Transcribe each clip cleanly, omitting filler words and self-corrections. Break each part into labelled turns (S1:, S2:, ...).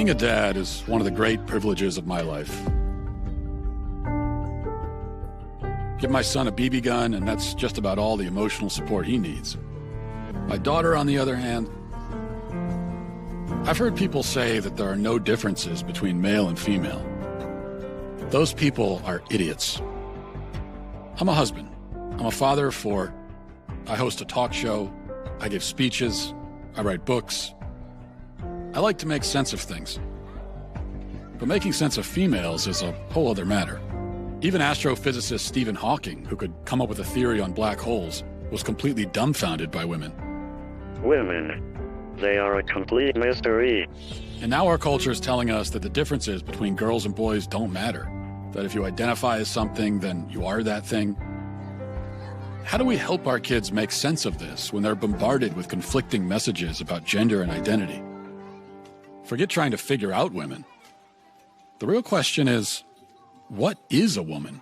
S1: Being a dad is one of the great privileges of my life. Give my son a BB gun, and that's just about all the emotional support he needs. My daughter, on the other hand, I've heard people say that there are no differences between male and female. Those people are idiots. I'm a husband. I'm a father of 4. I host a talk show. I give speeches. I write books. I like to make sense of things. But making sense of females is a whole other matter. Even astrophysicist Stephen Hawking, who could come up with a theory on black holes, was completely dumbfounded by women.
S2: Women. They are a complete mystery.
S1: And now our culture is telling us that the differences between girls and boys don't matter. That if you identify as something, then you are that thing. How do we help our kids make sense of this when they're bombarded with conflicting messages about gender and identity? Forget trying to figure out women. The real question is, what is a woman?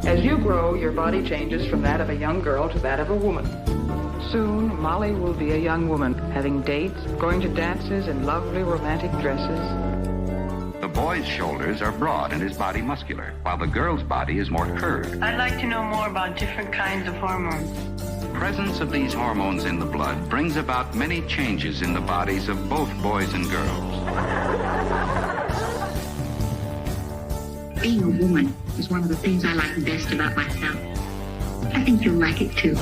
S3: As you grow, your body changes from that of a young girl to that of a woman. Soon, Molly will be a young woman, having dates, going to dances in lovely romantic dresses.
S4: The boy's shoulders are broad and his body muscular, while the girl's body is more curved.
S5: I'd like to know more about different kinds of hormones.
S4: The presence of these hormones in the blood brings about many changes in the bodies of both boys and girls.
S6: Being a woman is one of the things I like best about myself. I think you'll like it too.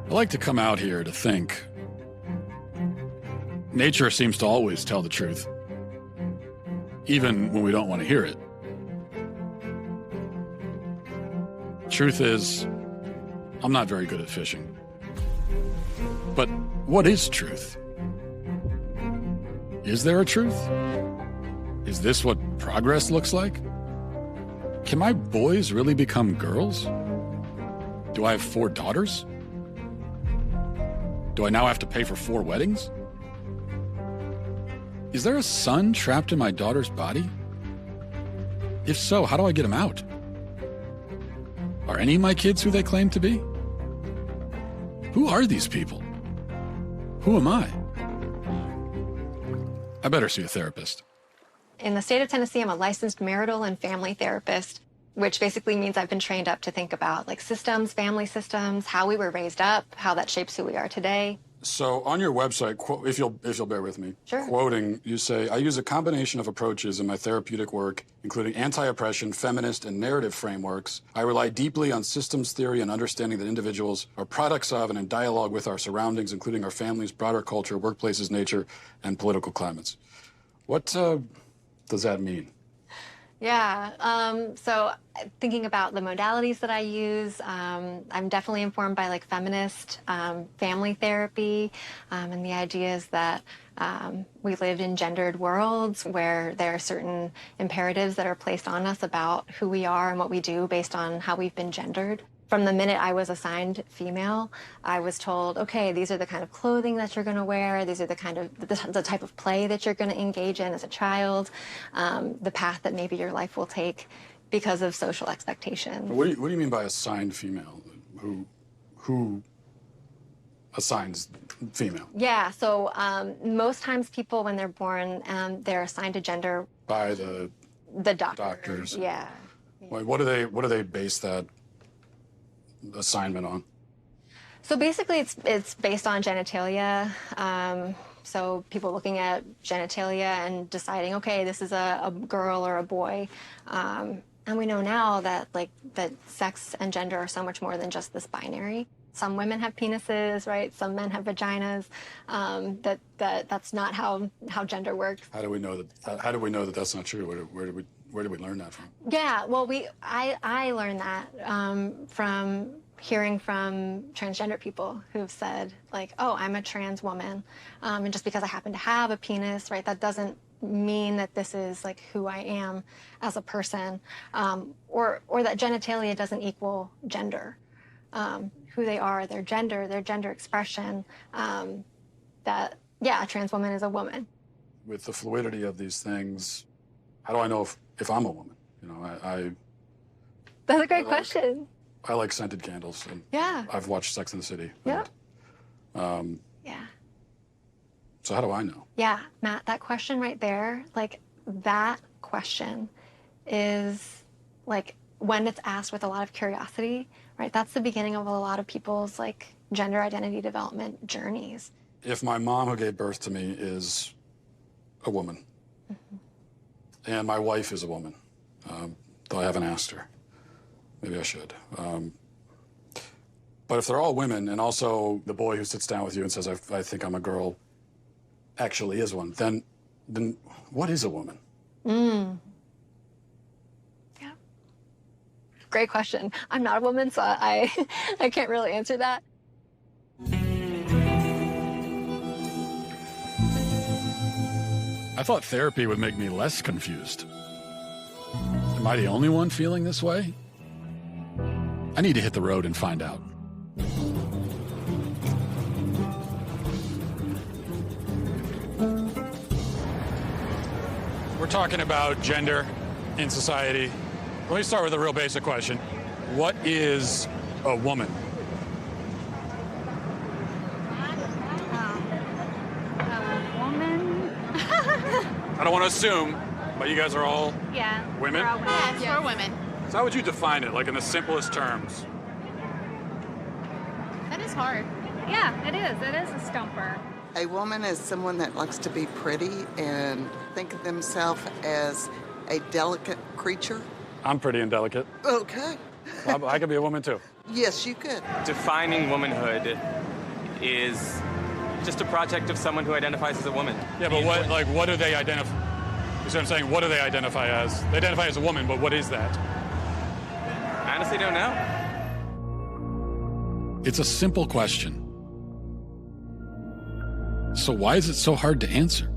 S1: I like to come out here to think. Nature seems to always tell the truth, even when we don't want to hear it. Truth is, I'm not very good at fishing. But what is truth? Is there a truth? Is this what progress looks like? Can my boys really become girls? Do I have 4 daughters? Do I now have to pay for 4 weddings? Is there a son trapped in my daughter's body? If so, how do I get him out? Are any of my kids who they claim to be? Who are these people? Who am I? I better see a therapist.
S7: In the state of Tennessee, I'm a licensed marital and family therapist, which basically means I've been trained up to think about like systems, family systems, how we were raised up, how that shapes who we are today.
S1: So on your website, if you'll bear with me,
S7: Sure.
S1: Quoting, you say, I use a combination of approaches in my therapeutic work, including anti-oppression, feminist, and narrative frameworks. I rely deeply on systems theory and understanding that individuals are products of and in dialogue with our surroundings, including our families, broader culture, workplaces, nature, and political climates. What does that mean?
S7: Yeah, so thinking about the modalities that I use, I'm definitely informed by like feminist family therapy, and the idea is that we live in gendered worlds where there are certain imperatives that are placed on us about who we are and what we do based on how we've been gendered. From the minute I was assigned female, I was told, okay, these are the kind of clothing that you're going to wear. These are the kind of the type of play that you're going to engage in as a child, the path that maybe your life will take because of social expectations.
S1: What do you mean by assigned female? Who assigns female?
S7: Yeah, so most times people, when they're born, they're assigned a gender
S1: By the doctors.
S7: Yeah.
S1: What do they base that assignment on?
S7: So basically it's based on genitalia. So people looking at genitalia and deciding, okay, this is a girl or a boy. And we know now that that sex and gender are so much more than just this binary. Some women have penises, right? Some men have vaginas. That's not how gender works.
S1: How do we know that that's not true? Where did we learn that from?
S7: Yeah, well, I learned that from hearing from transgender people who've said, like, oh, I'm a trans woman, and just because I happen to have a penis, right, that doesn't mean that this is like who I am as a person, or that genitalia doesn't equal gender. Who they are, their gender expression, that, yeah, a trans woman is a woman.
S1: With the fluidity of these things, how do I know if I'm a woman? You know,
S7: That's a great question.
S1: I like scented candles, and
S7: Yeah.
S1: I've watched Sex and the City.
S7: Yeah.
S1: And,
S7: Yeah.
S1: so how do I know?
S7: Yeah, Matt, that question right there, like that question is like when it's asked with a lot of curiosity, right? That's the beginning of a lot of people's like gender identity development journeys.
S1: If my mom who gave birth to me is a woman, and my wife is a woman, though I haven't asked her. Maybe I should. But if they're all women, and also the boy who sits down with you and says, I think I'm a girl, actually is one, then what is a woman?
S7: Yeah. Great question. I'm not a woman, so I can't really answer that.
S1: I thought therapy would make me less confused. Am I the only one feeling this way? I need to hit the road and find out. We're talking about gender in society. Let me start with a real basic question. What is a woman? I don't want to assume, but you guys are all women?
S8: We're all women. Yes, we're women.
S1: So how would you define it, like in the simplest terms?
S8: That is hard. Yeah, it is. It is a stumper.
S9: A woman is someone that likes to be pretty and think of themselves as a delicate creature.
S1: I'm pretty and delicate.
S9: Okay.
S1: I could be a woman too.
S9: Yes, you could.
S10: Defining womanhood is just a project of someone who identifies as a woman.
S1: Yeah, but what do they identify? You see what I'm saying? What do they identify as? They identify as a woman, but what is that?
S10: I honestly don't know.
S1: It's a simple question. So why is it so hard to answer?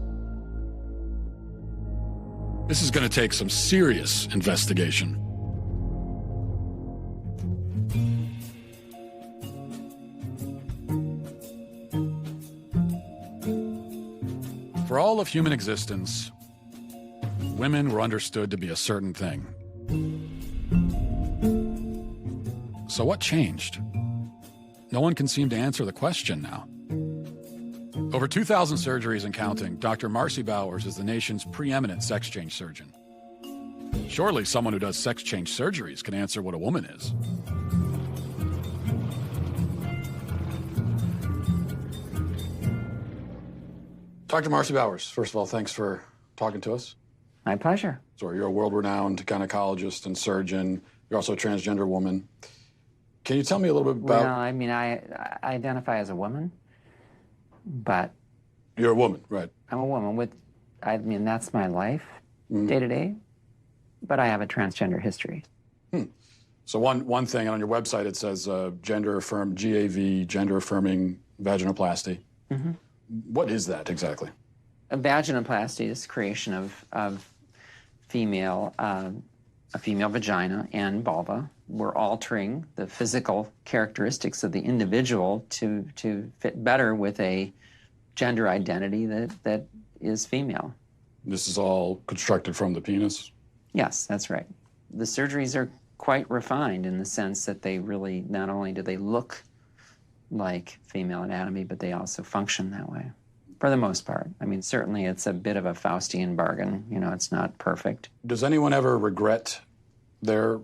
S1: This is going to take some serious investigation. For all of human existence, women were understood to be a certain thing. So what changed? No one can seem to answer the question now. Over 2,000 surgeries and counting, Dr. Marcy Bowers is the nation's preeminent sex change surgeon. Surely someone who does sex change surgeries can answer what a woman is. Dr. Marcy Bowers, first of all, thanks for talking to us.
S11: My pleasure.
S1: So you're a world-renowned gynecologist and surgeon. You're also a transgender woman. Can you tell me a little bit about...
S11: Well, I mean, I identify as a woman, but...
S1: You're a woman, right.
S11: I'm a woman with... I mean, that's my life, day to day, but I have a transgender history.
S1: So one thing on your website, it says gender-affirmed, GAV, gender-affirming vaginoplasty. What is that exactly?
S11: A vaginoplasty is creation of female, a female vagina and vulva. We're altering the physical characteristics of the individual to fit better with a gender identity that is female.
S1: This is all constructed from the penis?
S11: Yes, that's right. The surgeries are quite refined in the sense that they really, not only do they look like female anatomy, but they also function that way, for the most part. I mean, certainly it's a bit of a Faustian bargain. You know, it's not perfect.
S1: Does anyone ever regret their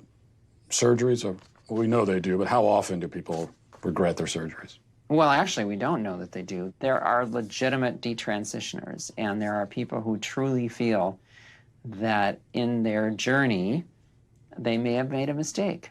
S1: surgeries? Or, well, we know they do, but how often do people regret their surgeries?
S11: Well, actually, we don't know that they do. There are legitimate detransitioners, and there are people who truly feel that in their journey, they may have made a mistake.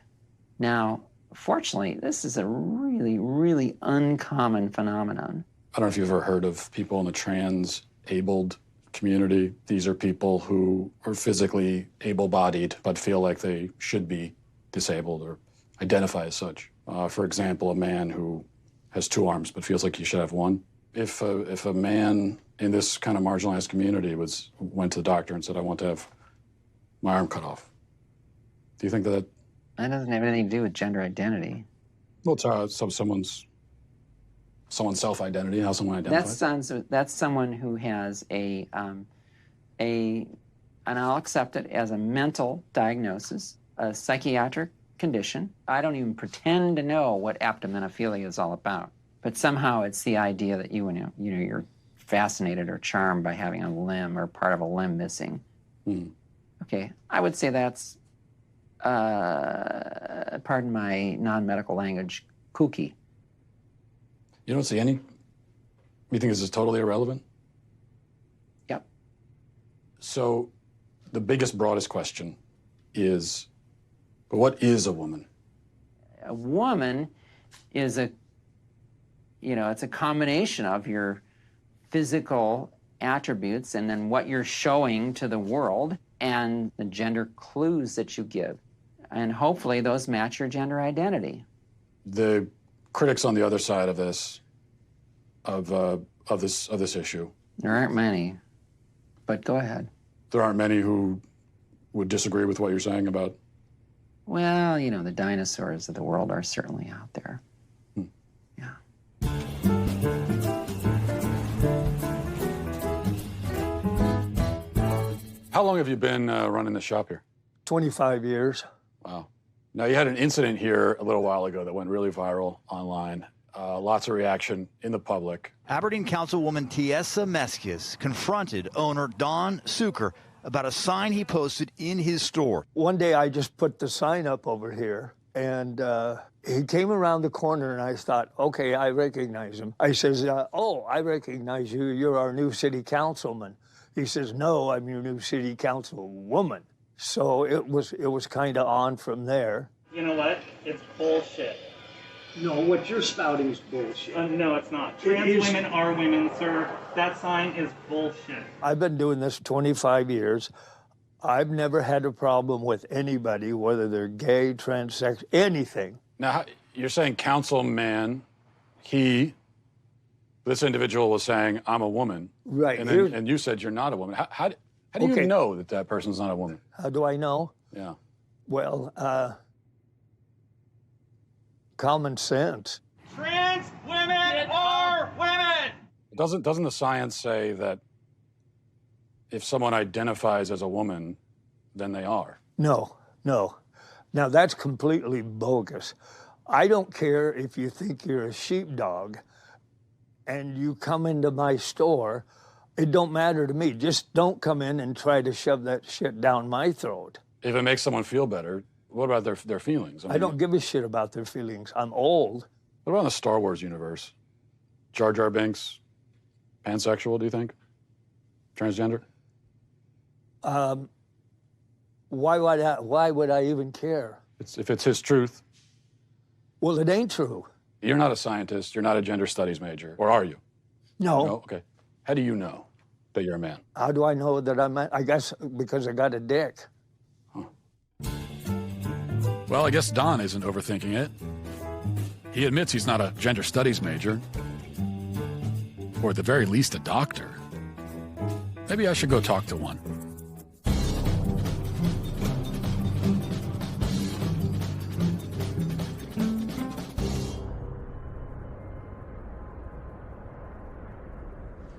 S11: Now, fortunately, this is a really, really uncommon phenomenon.
S1: I don't know if you've ever heard of people in the trans-abled community. These are people who are physically able-bodied but feel like they should be disabled or identify as such. For example, a man who has two arms but feels like he should have one. If a man in this kind of marginalized community went to the doctor and said, I want to have my arm cut off, do you think that...
S11: That doesn't have anything to do with gender identity.
S1: Well, it's someone's Someone's self-identity, how someone identifies?
S11: That's someone who has and I'll accept it as a mental diagnosis, a psychiatric condition. I don't even pretend to know what aptomenophilia is all about, but somehow it's the idea that you're fascinated or charmed by having a limb or part of a limb missing. Okay, I would say that's, pardon my non-medical language, kooky.
S1: You don't see any? You think this is totally irrelevant?
S11: Yep.
S1: So the biggest, broadest question is, what is a woman?
S11: A woman is it's a combination of your physical attributes and then what you're showing to the world and the gender clues that you give. And hopefully those match your gender identity.
S1: The critics on the other side of this, of this issue.
S11: There aren't many, but go ahead.
S1: There aren't many who would disagree with what you're saying about?
S11: Well, the dinosaurs of the world are certainly out there. Yeah.
S1: How long have you been running the shop here?
S12: 25 years.
S1: Wow. Now, you had an incident here a little while ago that went really viral online. Lots of reaction in the public.
S13: Aberdeen Councilwoman Tiesa Mesquias confronted owner Don Suker about a sign he posted in his store.
S12: One day I just put the sign up over here, and he came around the corner, and I thought, okay, I recognize him. I says, oh, I recognize you. You're our new city councilman. He says, no, I'm your new city councilwoman. So it was kind of on from there.
S14: You know what? It's bullshit.
S12: No, what you're spouting is bullshit.
S14: No, it's not. Trans women are women, sir. That sign is bullshit.
S12: I've been doing this 25 years. I've never had a problem with anybody, whether they're gay, transsexual, anything.
S1: Now, you're saying councilman, this individual was saying, I'm a woman.
S12: Right.
S1: And you said you're not a woman. How do you know that person's not a woman?
S12: How do I know?
S1: Yeah.
S12: Well, common sense.
S14: Trans women are women!
S1: Doesn't the science say that if someone identifies as a woman, then they are?
S12: No. Now, that's completely bogus. I don't care if you think you're a sheepdog and you come into my store. It don't matter to me. Just don't come in and try to shove that shit down my throat.
S1: If it makes someone feel better, what about their feelings?
S12: I don't give a shit about their feelings. I'm old.
S1: What about in the Star Wars universe? Jar Jar Binks, pansexual, do you think? Transgender?
S12: Why would I even care?
S1: If it's his truth.
S12: Well, it ain't true.
S1: You're not a scientist. You're not a gender studies major. Or are you?
S12: No.
S1: No? Okay. How do you know that you're a man?
S12: How do I know that I'm a... I guess because I got a dick.
S1: Huh. Well, I guess Don isn't overthinking it. He admits he's not a gender studies major. Or at the very least, a doctor. Maybe I should go talk to one.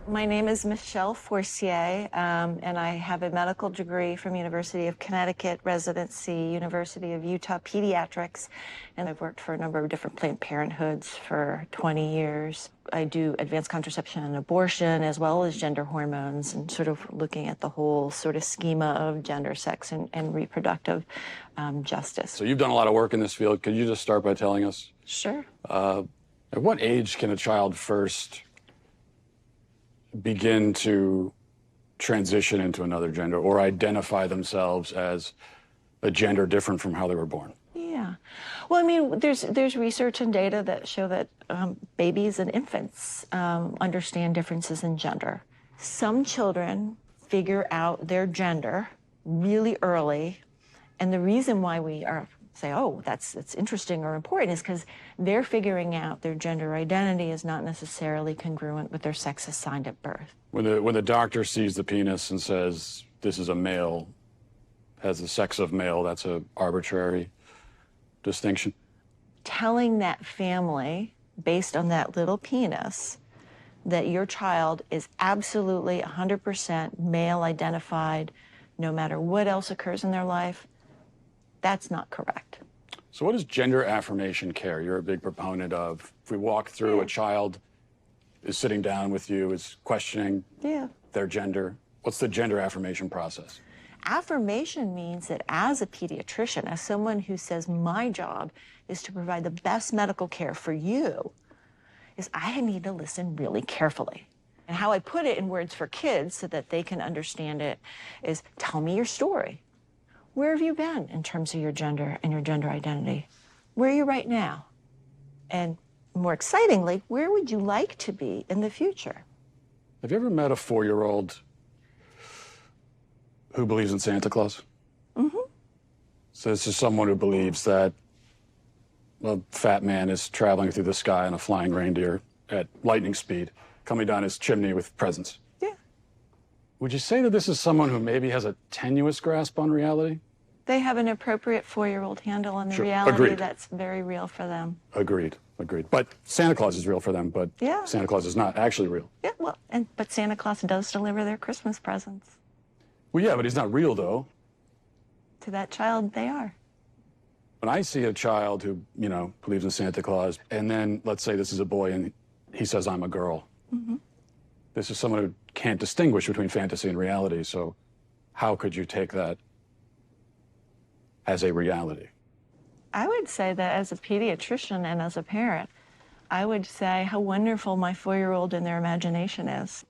S15: My name is Michelle Forcier, and I have a medical degree from University of Connecticut, residency, University of Utah Pediatrics, and I've worked for a number of different Planned Parenthoods for 20 years. I do advanced contraception and abortion, as well as gender hormones, and sort of looking at the whole sort of schema of gender, sex, and reproductive justice.
S1: So you've done a lot of work in this field. Could you just start by telling us?
S15: Sure.
S1: At what age can a child first begin to transition into another gender or identify themselves as a gender different from how they were born?
S15: Yeah. Well, I mean, there's research and data that show that babies and infants understand differences in gender. Some children figure out their gender really early, and the reason why we say, oh, that's interesting or important is because they're figuring out their gender identity is not necessarily congruent with their sex assigned at birth.
S1: When the doctor sees the penis and says, this is a male, has the sex of male, that's an arbitrary distinction?
S15: Telling that family based on that little penis, that your child is absolutely 100% male identified, no matter what else occurs in their life, that's not correct.
S1: So what is gender affirmation care you're a big proponent of? If we walk through, a child is sitting down with you, is questioning their gender, what's the gender affirmation process?
S15: Affirmation means that as a pediatrician, as someone who says my job is to provide the best medical care for you, is I need to listen really carefully. And how I put it in words for kids so that they can understand it is, tell me your story. Where have you been in terms of your gender and your gender identity? Where are you right now? And more excitingly, where would you like to be in the future?
S1: Have you ever met a 4-year-old who believes in Santa Claus?
S15: Mm-hmm.
S1: So this is someone who believes that a fat man is traveling through the sky on a flying reindeer at lightning speed, coming down his chimney with presents.
S15: Yeah.
S1: Would you say that this is someone who maybe has a tenuous grasp on reality?
S15: They have an appropriate 4-year-old handle on the
S1: Sure.
S15: reality
S1: Agreed.
S15: that's very real for them.
S1: Agreed. But Santa Claus is real for them, but Santa Claus is not actually real.
S15: Yeah, well, but Santa Claus does deliver their Christmas presents.
S1: Well, yeah, but he's not real, though.
S15: To that child, they are.
S1: When I see a child who, believes in Santa Claus, and then let's say this is a boy and he says, I'm a girl.
S15: Mm-hmm.
S1: This is someone who can't distinguish between fantasy and reality, so how could you take that as a reality?
S15: I would say that as a pediatrician and as a parent, I would say how wonderful my 4-year-old and their imagination is.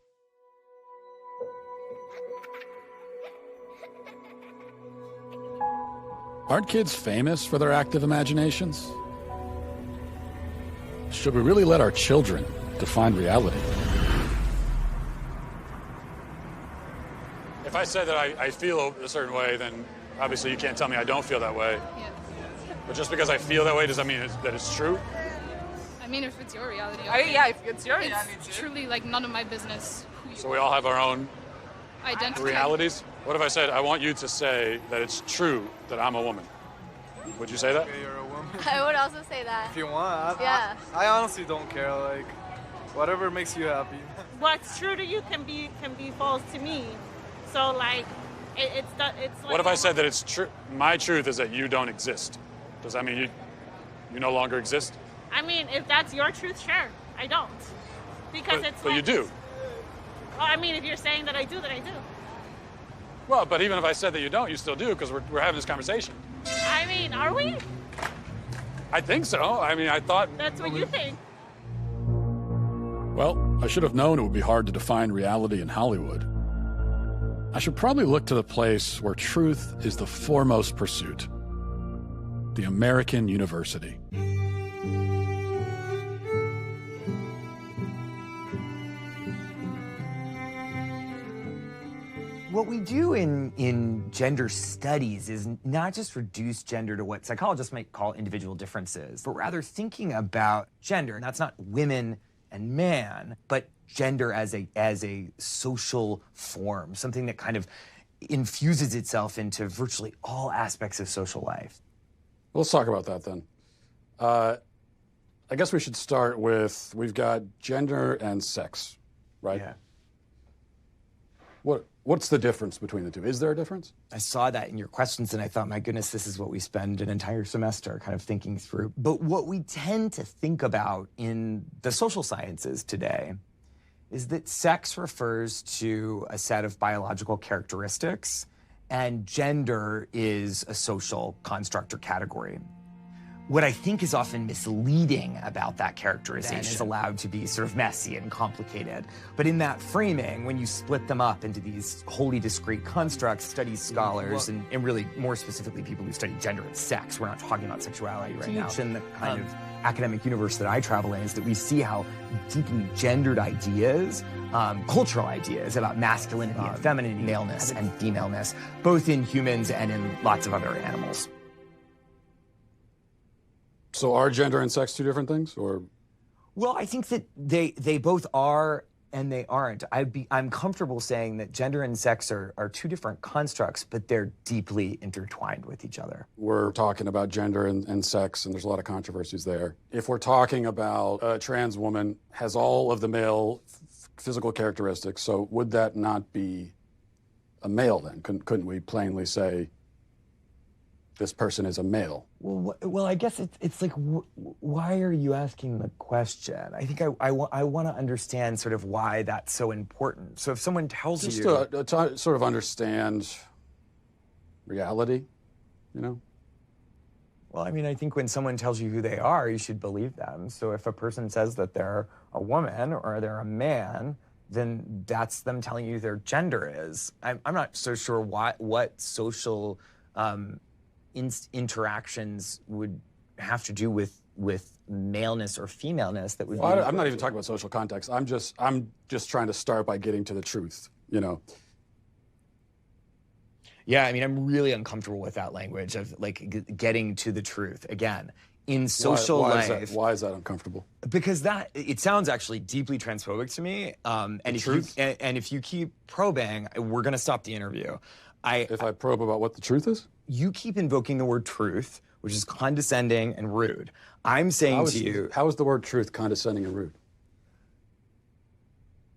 S1: Aren't kids famous for their active imaginations? Should we really let our children define reality? If I say that I feel a certain way, then obviously you can't tell me I don't feel that way.
S16: Yeah.
S1: But just because I feel that way, does that mean that it's true?
S16: I mean, if it's your reality.
S17: Yeah, if it's your reality.
S16: It's truly like none of my business.
S1: So we all have our own
S16: Identity.
S1: realities? What if I said, I want you to say that it's true that I'm a woman? Would you say that?
S17: Okay, you're a woman.
S18: I would also say that.
S17: If you want.
S18: Yeah.
S17: I honestly don't care. Like, whatever makes you happy.
S19: What's true to you can be false to me. So like, it's like.
S1: What if I said that it's true? My truth is that you don't exist. Does that mean you no longer exist?
S19: I mean, if that's your truth, sure. I don't, because
S1: But you do.
S19: Well, I mean, if you're saying that I do, then I do.
S1: Well, but even if I said that you don't, you still do, because we're having this conversation.
S19: I mean, are we?
S1: I think so. I mean, I thought...
S19: That's what you think.
S1: Well, I should have known it would be hard to define reality in Hollywood. I should probably look to the place where truth is the foremost pursuit. The American University.
S20: What we do in gender studies is not just reduce gender to what psychologists might call individual differences, but rather thinking about gender. And that's not women and man, but gender as a social form, something that kind of infuses itself into virtually all aspects of social life.
S1: Let's talk about that then. I guess we should start with, we've got gender and sex, right?
S20: Yeah.
S1: What's the difference between the two? Is there a difference?
S20: I saw that in your questions and I thought, my goodness, this is what we spend an entire semester kind of thinking through. But what we tend to think about in the social sciences today is that sex refers to a set of biological characteristics and gender is a social construct or category. What I think is often misleading about that characterization is allowed to be sort of messy and complicated. But in that framing, when you split them up into these wholly discrete constructs, studies scholars, and really more specifically people who study gender and sex, we're not talking about sexuality right now. In the kind of academic universe that I travel in is that we see how deeply gendered ideas, cultural ideas about masculinity and femininity, maleness and femaleness, both in humans and in lots of other animals.
S1: So are gender and sex two different things, or?
S20: Well, I think that they both are And they aren't. I'm comfortable saying that gender and sex are two different constructs, but they're deeply intertwined with each other.
S1: We're talking about gender and sex, and there's a lot of controversies there. If we're talking about a trans woman has all of the male physical characteristics, so would that not be a male then? Couldn't we plainly say this person is a male?
S20: Well, I guess it's like, why are you asking the question? I think I want to understand sort of why that's so important. So if someone tells
S1: Just
S20: you...
S1: to sort of understand reality, you know?
S20: Well, I mean, I think when someone tells you who they are, you should believe them. So if a person says that they're a woman or they're a man, then that's them telling you their gender is. I'm not so sure what social interactions would have to do with maleness or femaleness that would be...
S1: I'm not even talking about social context. I'm just trying to start by getting to the truth, you know?
S20: Yeah, I mean, I'm really uncomfortable with that language of like getting to the truth. Again, in social life...
S1: Why is that uncomfortable?
S20: Because it sounds actually deeply transphobic to me. And if you keep probing, we're going to stop the interview.
S1: If I probe about what the truth is?
S20: You keep invoking the word truth, which is condescending and rude. I'm saying to you...
S1: How is the word truth condescending and rude?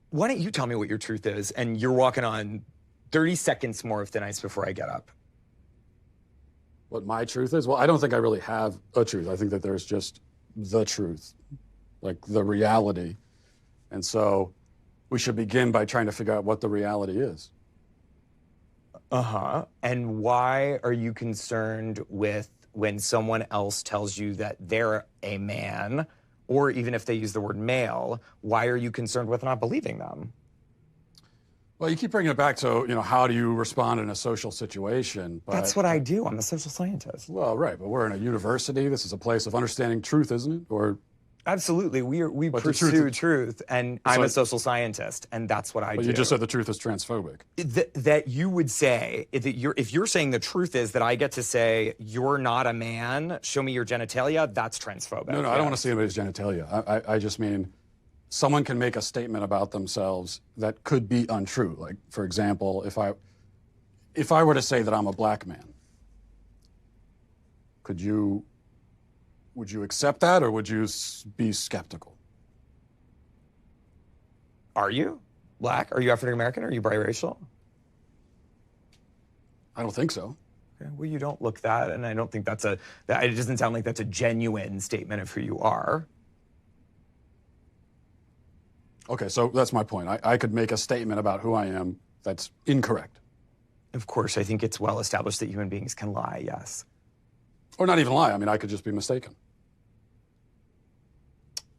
S20: Why don't you tell me what your truth is, and you're walking on 30 seconds more of thin ice before I get up.
S1: What my truth is? Well, I don't think I really have a truth. I think that there's just the truth, like the reality. And so we should begin by trying to figure out what the reality is.
S20: Uh-huh. And why are you concerned with when someone else tells you that they're a man, or even if they use the word male, why are you concerned with not believing them?
S1: Well, you keep bringing it back to, you know, how do you respond in a social situation? But,
S20: that's what I do. I'm a social scientist.
S1: Well, right, but we're in a university. This is a place of understanding truth, isn't it? Or
S20: absolutely, we pursue truth, and I'm a social scientist, and that's what I do.
S1: But you just said the truth is transphobic.
S20: That you would say, if you're saying the truth is that I get to say, you're not a man, show me your genitalia, that's transphobic.
S1: No, I don't want to see anybody's genitalia. I just mean someone can make a statement about themselves that could be untrue. Like, for example, if I were to say that I'm a black man, would you accept that, or would you be skeptical?
S20: Are you black? Are you African American? Are you biracial?
S1: I don't think so.
S20: Okay, well, you don't look that, and I don't think it doesn't sound like that's a genuine statement of who you are.
S1: Okay, so that's my point. I could make a statement about who I am that's incorrect.
S20: Of course, I think it's well established that human beings can lie, yes.
S1: Or not even lie. I mean, I could just be mistaken.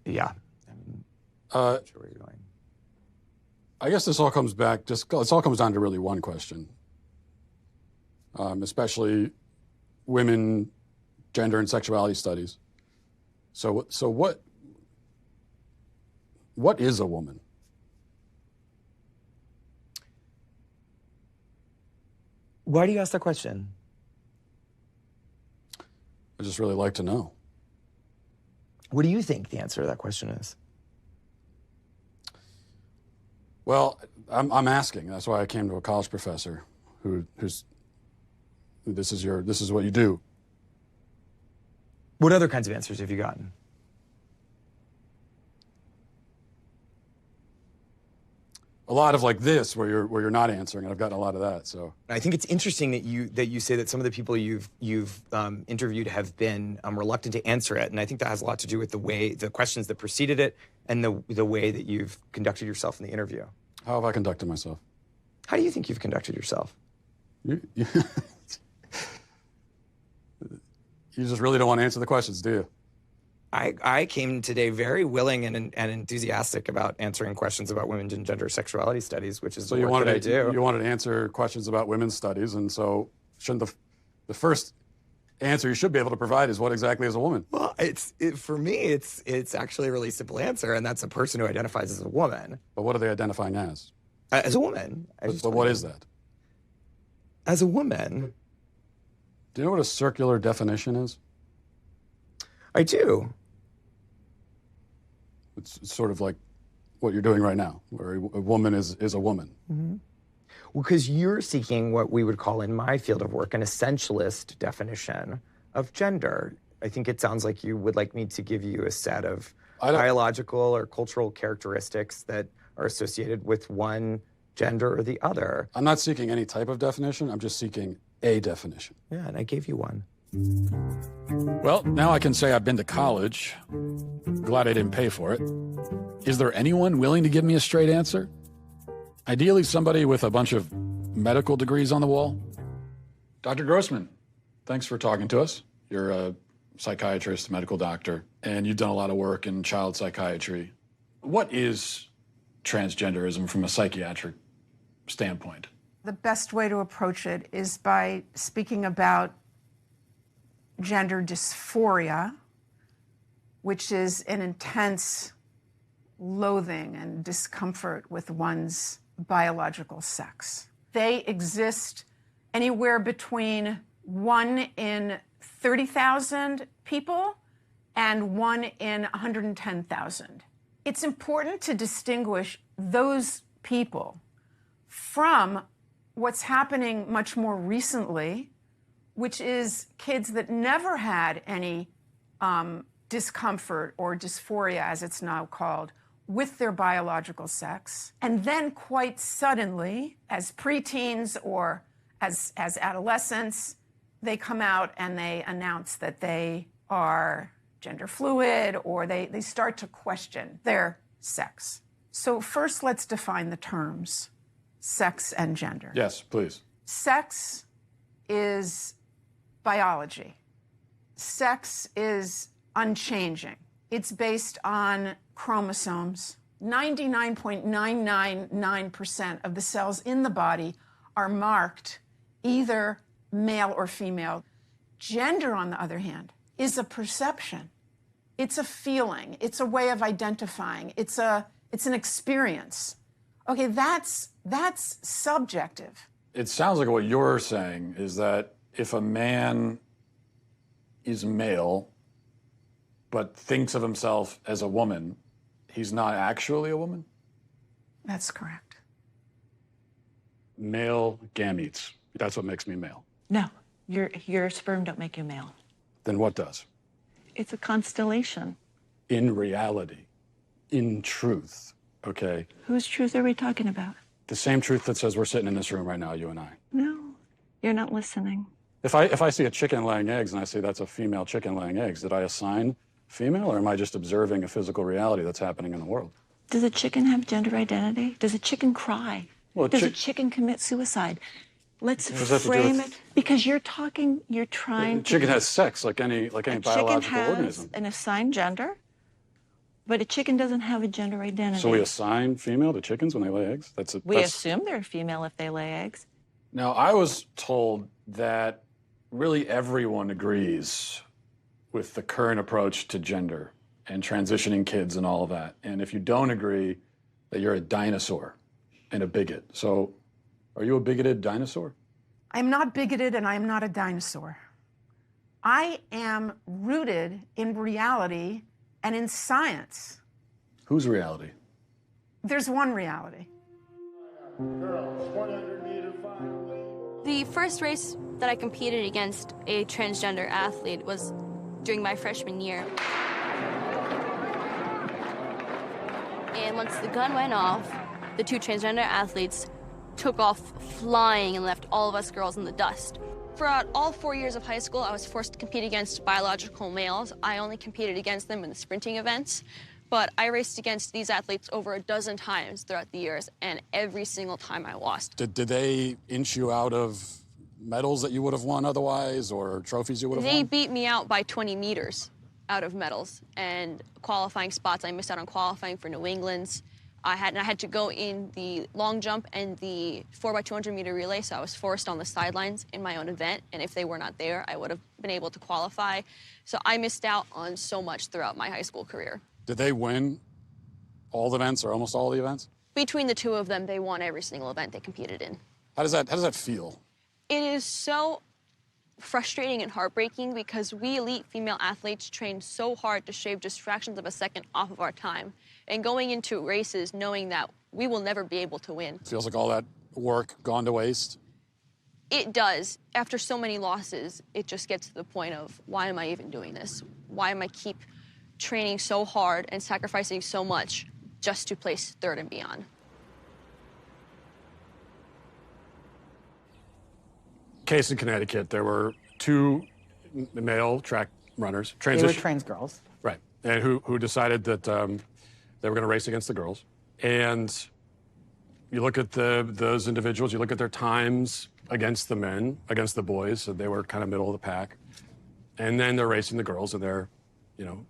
S20: Yeah.
S1: I'm not sure where you're going. I guess this all comes back, it all comes down to really one question. Especially women, gender and sexuality studies. So what is a woman?
S20: Why do you ask that question?
S1: I just really like to know.
S20: What do you think the answer to that question is?
S1: Well, I'm asking. That's why I came to a college professor who's this is what you do.
S20: What other kinds of answers have you gotten?
S1: A lot of like this, where you're not answering, and I've gotten a lot of that. So
S20: I think it's interesting that you say that some of the people you've interviewed have been reluctant to answer it, and I think that has a lot to do with the questions that preceded it, and the way that you've conducted yourself in the interview.
S1: How have I conducted myself?
S20: How do you think you've conducted yourself?
S1: You just really don't want to answer the questions, do you?
S20: I came today very willing and enthusiastic about answering questions about women's and gender sexuality studies, which is the work that I do.
S1: You wanted to answer questions about women's studies, and so shouldn't the first answer you should be able to provide is what exactly is a woman?
S20: Well, for me, it's actually a really simple answer, and that's a person who identifies as a woman.
S1: But what are they identifying as?
S20: As a woman.
S1: But what is that?
S20: As a woman.
S1: Do you know what a circular definition is?
S20: I do.
S1: It's sort of like what you're doing right now, where a woman is a woman.
S20: Mm-hmm. Well, because you're seeking what we would call in my field of work an essentialist definition of gender. I think it sounds like you would like me to give you a set of biological or cultural characteristics that are associated with one gender or the other.
S1: I'm not seeking any type of definition. I'm just seeking a definition.
S20: Yeah, and I gave you one.
S1: Well, now I can say I've been to college. Glad I didn't pay for it. Is there anyone willing to give me a straight answer? Ideally, somebody with a bunch of medical degrees on the wall. Dr. Grossman, thanks for talking to us. You're a psychiatrist, medical doctor, and you've done a lot of work in child psychiatry. What is transgenderism from a psychiatric standpoint?
S18: The best way to approach it is by speaking about gender dysphoria, which is an intense loathing and discomfort with one's biological sex. They exist anywhere between 1 in 30,000 people and 1 in 110,000. It's important to distinguish those people from what's happening much more recently, which is kids that never had any discomfort or dysphoria, as it's now called, with their biological sex. And then quite suddenly, as preteens or as adolescents, they come out and they announce that they are gender fluid, or they start to question their sex. So first, let's define the terms, sex and gender.
S1: Yes, please.
S18: Sex is biology. Sex is unchanging. It's based on chromosomes. 99.999% of the cells in the body are marked either male or female. Gender, on the other hand, is a perception. It's a feeling. It's a way of identifying. It's an experience. Okay, that's subjective.
S1: It sounds like what you're saying is that if a man is male but thinks of himself as a woman, he's not actually a woman?
S18: That's correct.
S1: Male gametes. That's what makes me male.
S15: No, your sperm don't make you male.
S1: Then what does?
S15: It's a constellation.
S1: In reality, in truth, okay?
S15: Whose truth are we talking about?
S1: The same truth that says we're sitting in this room right now, you and I.
S15: No, you're not listening.
S1: If I see a chicken laying eggs and I say that's a female chicken laying eggs, did I assign female, or am I just observing a physical reality that's happening in the world?
S15: Does a chicken have gender identity? Does a chicken cry?
S1: Well,
S15: Does a chicken commit suicide? Let's
S1: What does that have to do
S15: frame
S1: with-
S15: it, because you're trying
S1: A chicken has sex like any biological
S15: chicken has
S1: organism.
S15: an assigned gender, but a chicken doesn't have a gender identity.
S1: So we assign female to chickens when they lay eggs?
S15: We assume they're female if they lay eggs.
S1: Now, I was told that really everyone agrees with the current approach to gender and transitioning kids and all of that. And if you don't agree, that you're a dinosaur and a bigot. So are you a bigoted dinosaur?
S18: I'm not bigoted and I'm not a dinosaur. I am rooted in reality and in science.
S1: Whose reality?
S18: There's one reality.
S21: The first race that I competed against a transgender athlete was during my freshman year. And once the gun went off, the two transgender athletes took off flying and left all of us girls in the dust. Throughout all 4 years of high school, I was forced to compete against biological males. I only competed against them in the sprinting events, but I raced against these athletes over a dozen times throughout the years, and every single time I lost.
S1: Did they inch you out of medals that you would have won otherwise, or trophies you would have
S21: They
S1: won?
S21: beat me out by 20 meters out of medals, and qualifying spots, I missed out on qualifying for New England's. I had to go in the long jump and the 4x200 meter relay, so I was forced on the sidelines in my own event, and if they were not there, I would have been able to qualify. So I missed out on so much throughout my high school career.
S1: Did they win all the events or almost all the events?
S21: Between the two of them, they won every single event they competed in.
S1: How does that feel?
S21: It is so frustrating and heartbreaking because we elite female athletes train so hard to shave just fractions of a second off of our time. And going into races knowing that we will never be able to win.
S1: Feels like all that work gone to waste?
S21: It does. After so many losses, it just gets to the point of, why am I even doing this? Why am I keep training so hard and sacrificing so much just to place third and beyond?
S1: Case in Connecticut, there were 2 male track runners.
S2: They were trans girls.
S1: Right, and who decided that they were going to race against the girls. And you look at those individuals, you look at their times against the men, against the boys, so they were kind of middle of the pack. And then they're racing the girls, and they're,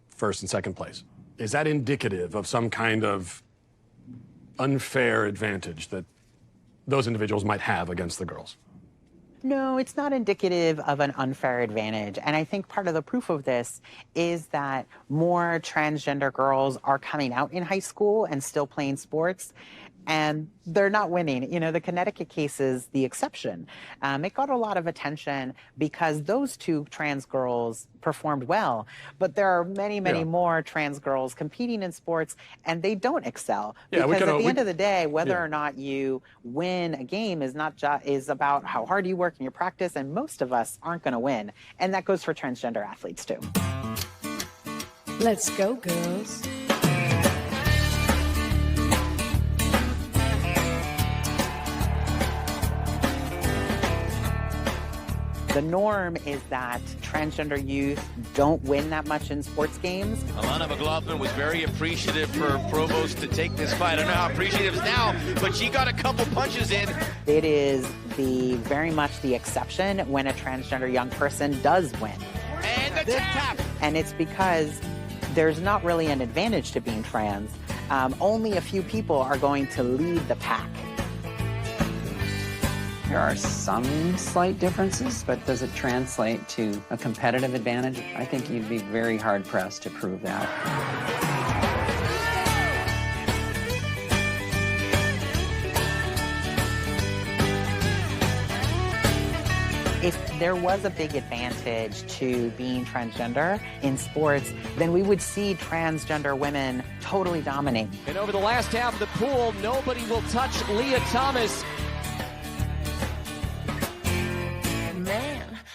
S1: first and second place. Is that indicative of some kind of unfair advantage that those individuals might have against the girls?
S2: No, it's not indicative of an unfair advantage. And I think part of the proof of this is that more transgender girls are coming out in high school and still playing sports. And they're not winning. The Connecticut case is the exception. It got a lot of attention because those 2 trans girls performed well. But there are many, many more trans girls competing in sports, and they don't excel. Because at the end of the day, whether or not you win a game is about how hard you work in your practice, and most of us aren't going to win. And that goes for transgender athletes, too.
S22: Let's go, girls.
S2: The norm is that transgender youth don't win that much in sports games.
S23: Alana McLaughlin was very appreciative for Provost to take this fight. I don't know how appreciative it is now, but she got a couple punches in.
S2: It is very much the exception when a transgender young person does win.
S23: And the tap!
S2: And it's because there's not really an advantage to being trans. Only a few people are going to lead the pack.
S11: There are some slight differences, but does it translate to a competitive advantage? I think you'd be very hard-pressed to prove that.
S2: If there was a big advantage to being transgender in sports, then we would see transgender women totally dominate.
S24: And over the last half of the pool, nobody will touch Leah Thomas.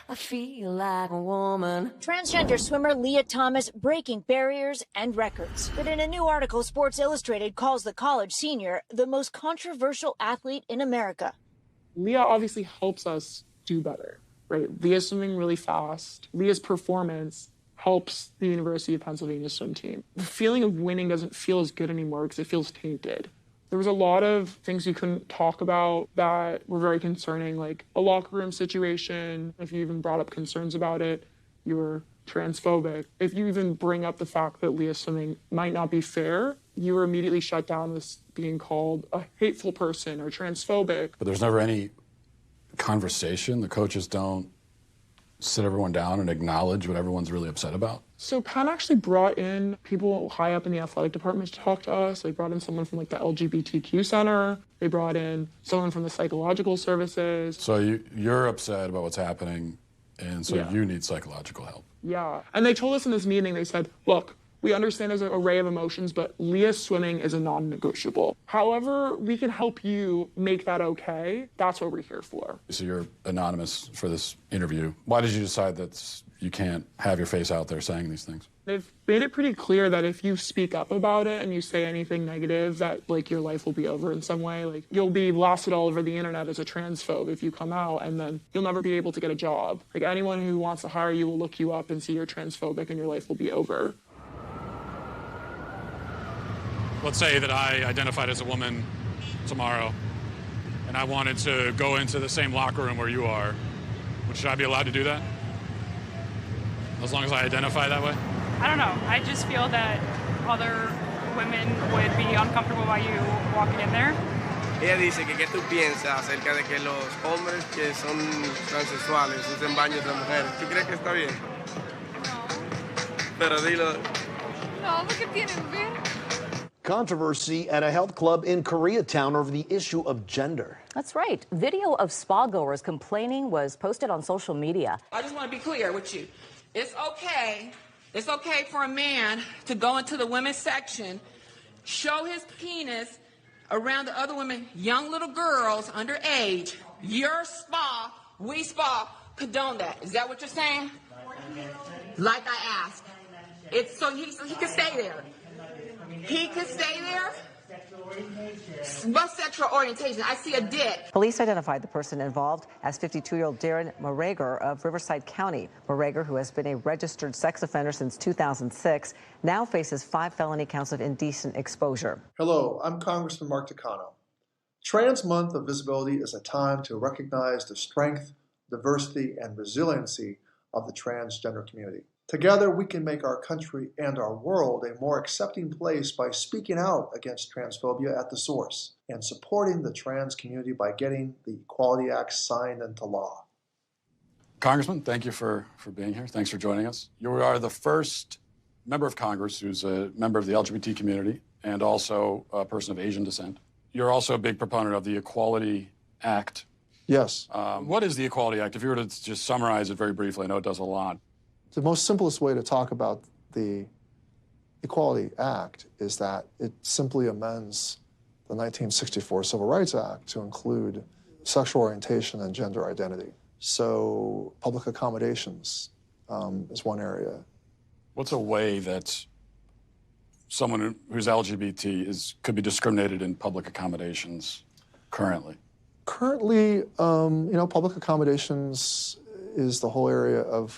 S22: I feel like a woman.
S25: Transgender swimmer Leah Thomas breaking barriers and records. But in a new article, Sports Illustrated calls the college senior the most controversial athlete in America.
S26: Leah obviously helps us do better, right? Leah's swimming really fast. Leah's performance helps the University of Pennsylvania swim team. The feeling of winning doesn't feel as good anymore because it feels tainted. There was a lot of things you couldn't talk about that were very concerning, like a locker room situation. If you even brought up concerns about it, you were transphobic. If you even bring up the fact that Leah swimming might not be fair, you were immediately shut down as being called a hateful person or transphobic.
S1: But there's never any conversation. The coaches don't sit everyone down and acknowledge what everyone's really upset about.
S26: So Penn actually brought in people high up in the athletic department to talk to us. They brought in someone from the LGBTQ center. They brought in someone from the psychological services.
S1: So you're upset about what's happening, and so you need psychological help.
S26: Yeah. And they told us in this meeting, they said, look, we understand there's an array of emotions, but Leah swimming is a non-negotiable. However, we can help you make that okay. That's what we're here for.
S1: So you're anonymous for this interview. Why did you decide that you can't have your face out there saying these things?
S26: They've made it pretty clear that if you speak up about it and you say anything negative, that your life will be over in some way. You'll be blasted all over the internet as a transphobe if you come out, and then you'll never be able to get a job. Anyone who wants to hire you will look you up and see you're transphobic and your life will be over.
S1: Let's say that I identified as a woman tomorrow, and I wanted to go into the same locker room where you are. Should I be allowed to do that? As long as I identify that way?
S16: I don't know. I just feel that other women would be uncomfortable by you walking in there.
S27: Ella dice que qué tú piensas acerca de que los hombres que son transexuales usen baños de mujeres. ¿Tú crees que está bien?
S16: No.
S27: Pero dilo.
S16: No, porque tienen que ver.
S3: controversy at a health club in Koreatown over the issue of gender.
S4: That's right. Video of spa goers complaining was posted on social media.
S5: I just want to be clear with you. It's okay for a man to go into the women's section, show his penis around the other women, young little girls underage. Your spa, we spa, condone that. Is that what you're saying? Like I asked. It's so he can stay there. He can stay there. What sexual orientation? I see a dick.
S4: Police identified the person involved as 52-year-old Darren Morager of Riverside County. Morager, who has been a registered sex offender since 2006, now faces 5 felony counts of indecent exposure.
S6: Hello, I'm Congressman Mark Takano. Trans Month of Visibility is a time to recognize the strength, diversity, and resiliency of the transgender community. Together, we can make our country and our world a more accepting place by speaking out against transphobia at the source and supporting the trans community by getting the Equality Act signed into law.
S1: Congressman, thank you for being here. Thanks for joining us. You are the first member of Congress who's a member of the LGBT community and also a person of Asian descent. You're also a big proponent of the Equality Act.
S6: Yes.
S1: What is the Equality Act? If you were to just summarize it very briefly, I know it does a lot.
S6: The most simplest way to talk about the Equality Act is that it simply amends the 1964 Civil Rights Act to include sexual orientation and gender identity. So public accommodations is one area.
S1: What's a way that someone who's LGBT could be discriminated in public accommodations currently?
S6: Currently, public accommodations is the whole area of,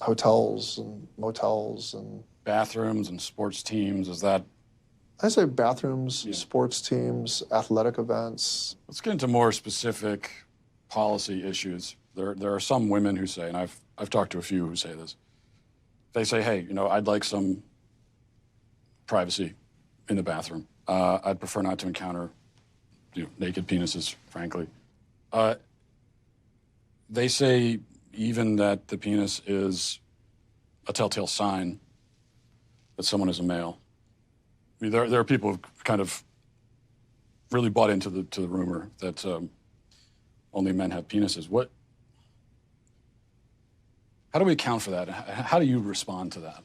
S6: hotels and motels and...
S1: Bathrooms and sports teams, is that...
S6: I say bathrooms, sports teams, athletic events.
S1: Let's get into more specific policy issues. There are some women who say, and I've talked to a few who say this, they say, hey, I'd like some privacy in the bathroom. I'd prefer not to encounter naked penises, frankly. They say even that the penis is a telltale sign that someone is a male. I mean, there are people who've kind of really bought into the rumor that only men have penises. How do we account for that? How do you respond to that?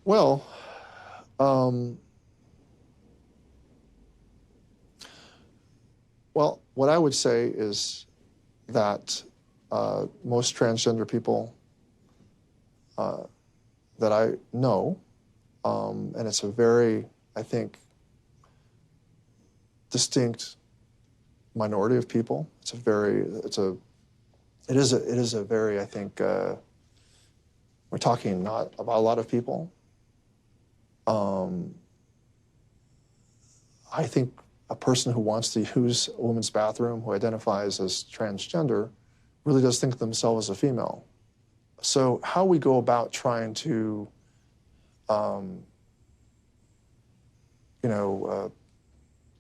S6: Well, what I would say is that most transgender people that I know, and it's a very, I think, distinct minority of people. It is a very, I think, we're talking not about a lot of people. I think a person who wants to use a woman's bathroom, who identifies as transgender, really does think of themselves as a female. So how we go about trying to,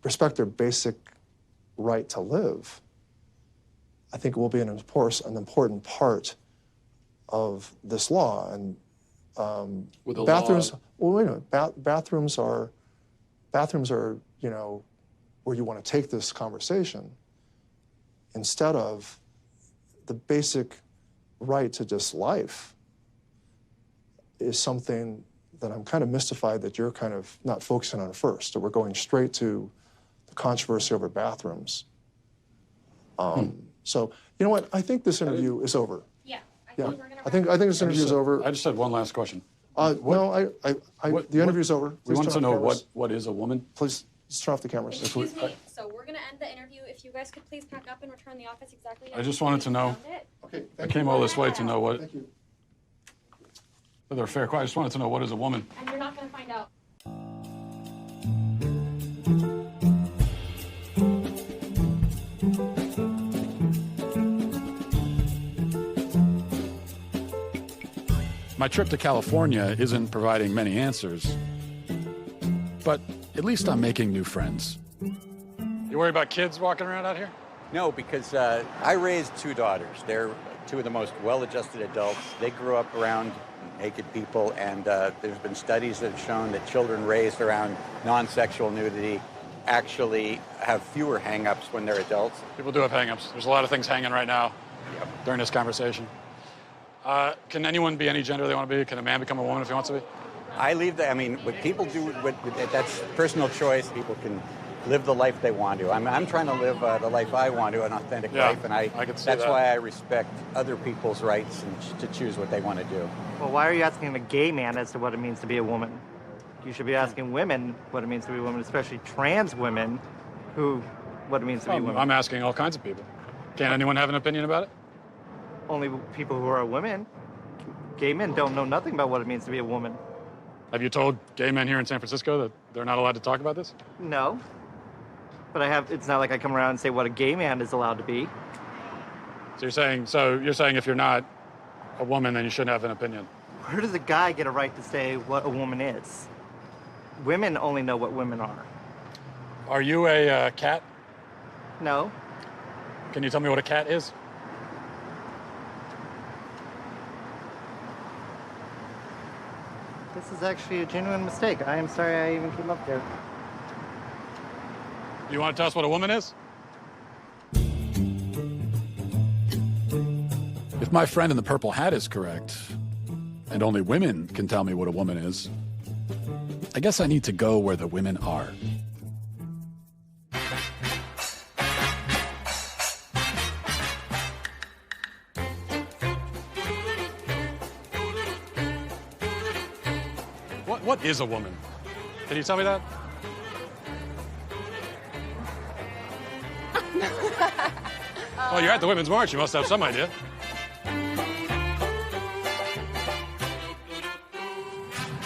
S6: respect their basic right to live, I think will be an important part of this law. And bathrooms. Well, wait a minute. Bathrooms are, where you want to take this conversation, instead of the basic right to just life, is something that I'm kind of mystified that you're kind of not focusing on first, that we're going straight to the controversy over bathrooms. So, you know what? I think this interview is over.
S19: Yeah.
S6: I think this interview is over.
S1: I just had one last question.
S6: The interview's over.
S1: We want to know what is a woman?
S6: Please turn off the cameras.
S19: Excuse me. So we're going to end the interview. If you guys could please pack up and return the office exactly.
S1: I just wanted to know.
S6: Okay.
S1: I came all this way to know what.
S6: Thank you.
S1: They're fair. I just wanted to know what is a woman.
S19: And you're not going to find out.
S1: My trip to California isn't providing many answers, but at least I'm making new friends. You worry about kids walking around out here?
S7: No, because I raised 2 daughters. They're two of the most well-adjusted adults. They grew up around naked people, and there's been studies that have shown that children raised around non-sexual nudity actually have fewer hang-ups when they're adults.
S1: People do have hang-ups. There's a lot of things hanging right now during this conversation. Can anyone be any gender they want to be? Can a man become a woman if he wants to be?
S7: I leave that, I mean, what people do, that's personal choice. People can live the life they want to. I'm trying to live the life I want to, an authentic life, and that's why I respect other people's rights and to choose what they want to do.
S8: Well, why are you asking a gay man as to what it means to be a woman? You should be asking women what it means to be a woman, especially trans women, what it means to be a woman.
S1: I'm asking all kinds of people. Can anyone have an opinion about it?
S8: Only people who are women. Gay men don't know nothing about what it means to be a woman.
S1: Have you told gay men here in San Francisco that they're not allowed to talk about this?
S8: No. But it's not like I come around and say what a gay man is allowed to be.
S1: So you're saying if you're not a woman, then you shouldn't have an opinion?
S8: Where does a guy get a right to say what a woman is? Women only know what women are.
S1: Are you a cat?
S8: No.
S1: Can you tell me what a cat is?
S8: This is actually a genuine mistake. I am sorry I even came up there.
S1: You want to tell us what a woman is? If my friend in the purple hat is correct, and only women can tell me what a woman is, I guess I need to go where the women are. What is a woman? Can you tell me that? Well, you're at the Women's March. You must have some idea.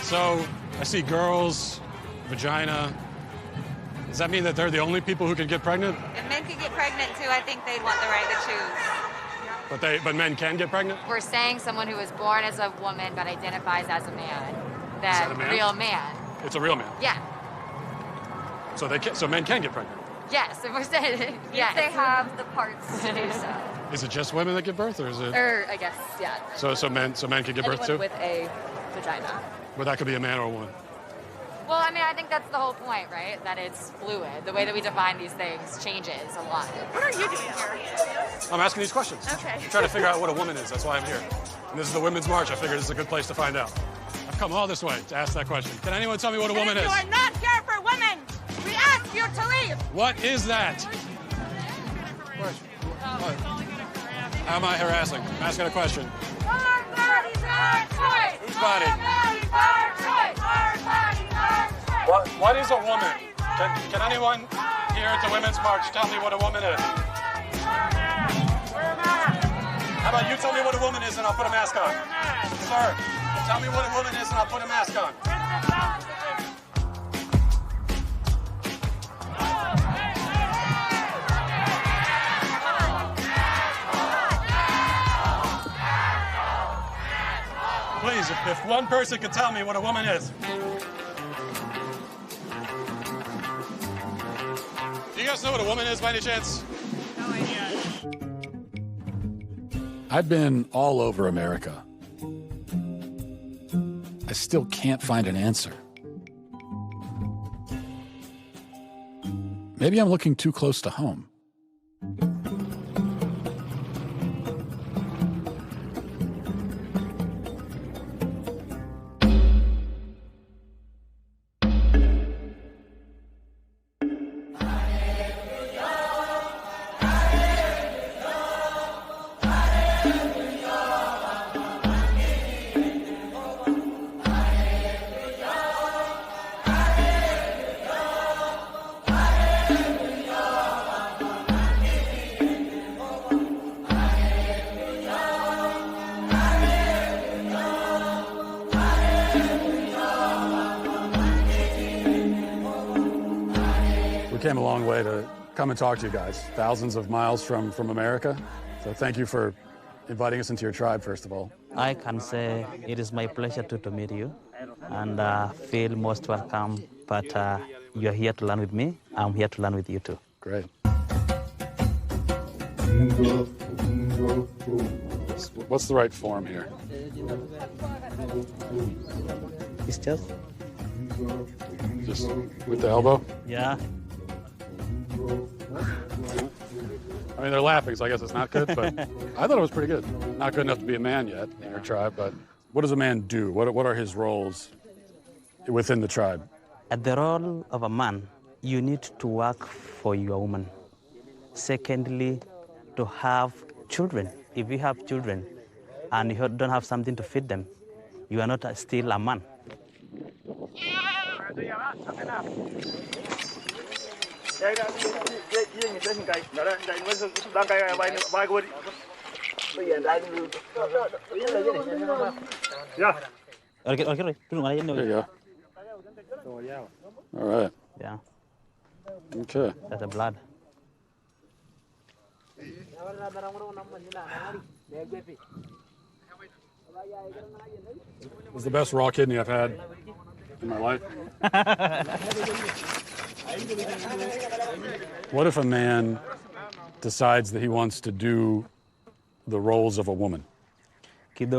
S1: So, I see girls, vagina. Does that mean that they're the only people who can get pregnant?
S9: If men could get pregnant, too, I think they'd want the right to choose.
S1: But men can get pregnant?
S10: We're saying someone who was born as a woman but identifies as a man.
S1: Is that a man?
S10: Real man.
S1: It's a real man?
S10: Yeah.
S1: So men can get pregnant?
S10: Yes, if we're saying yes.
S9: If they have the parts to do so.
S1: Is it just women that give birth, or is it?
S9: Or I guess, yeah.
S1: So men can give birth too?
S9: Anyone with a vagina.
S1: But that could be a man or a woman.
S10: Well, I mean, I think that's the whole point, right? That it's fluid. The way that we define these things changes a lot.
S9: What are you doing here?
S1: I'm asking these questions.
S9: Okay.
S1: I'm trying to figure out what a woman is. That's why I'm here. And this is the Women's March. I figured this is a good place to find out. I've come all this way to ask that question. Can anyone tell me what a woman is?
S9: You are not here for women. We ask you to leave.
S1: What is that? How am I harassing? I'm asking a question.
S9: Our bodies, our choice.
S1: Whose body?
S9: Our bodies, our choice. Our bodies, our choice.
S1: What is a woman? Can anyone here at the Women's March tell me what a woman is? How about you tell me what a woman is and I'll put a mask on? Sir, tell me what a woman is and I'll put a mask on. Please, if one person could tell me what a woman is. Do you guys know what a woman is by any chance?
S9: No idea.
S1: I've been all over America. I still can't find an answer. Maybe I'm looking too close to home. Came a long way to come and talk to you guys, thousands of miles from America. So thank you for inviting us into your tribe, first of all.
S12: I can say it is my pleasure to meet you and feel most welcome, but you're here to learn with me. I'm here to learn with you too.
S1: Great. What's the right form here?
S12: It's just
S1: with the elbow?
S12: Yeah.
S1: I mean, they're laughing, so I guess it's not good, but I thought it was pretty good. Not good enough to be a man yet in your tribe, but what does a man do? What are his roles within the tribe?
S12: At the role of a man, you need to work for your woman. Secondly, to have children. If you have children and you don't have something to feed them, you are not still a man.
S1: There you go. All right.
S12: Yeah.
S1: Okay.
S12: That's the blood.
S1: It was the best raw kidney I've had in my life. What if a man decides that he wants to do the roles of a woman?
S12: In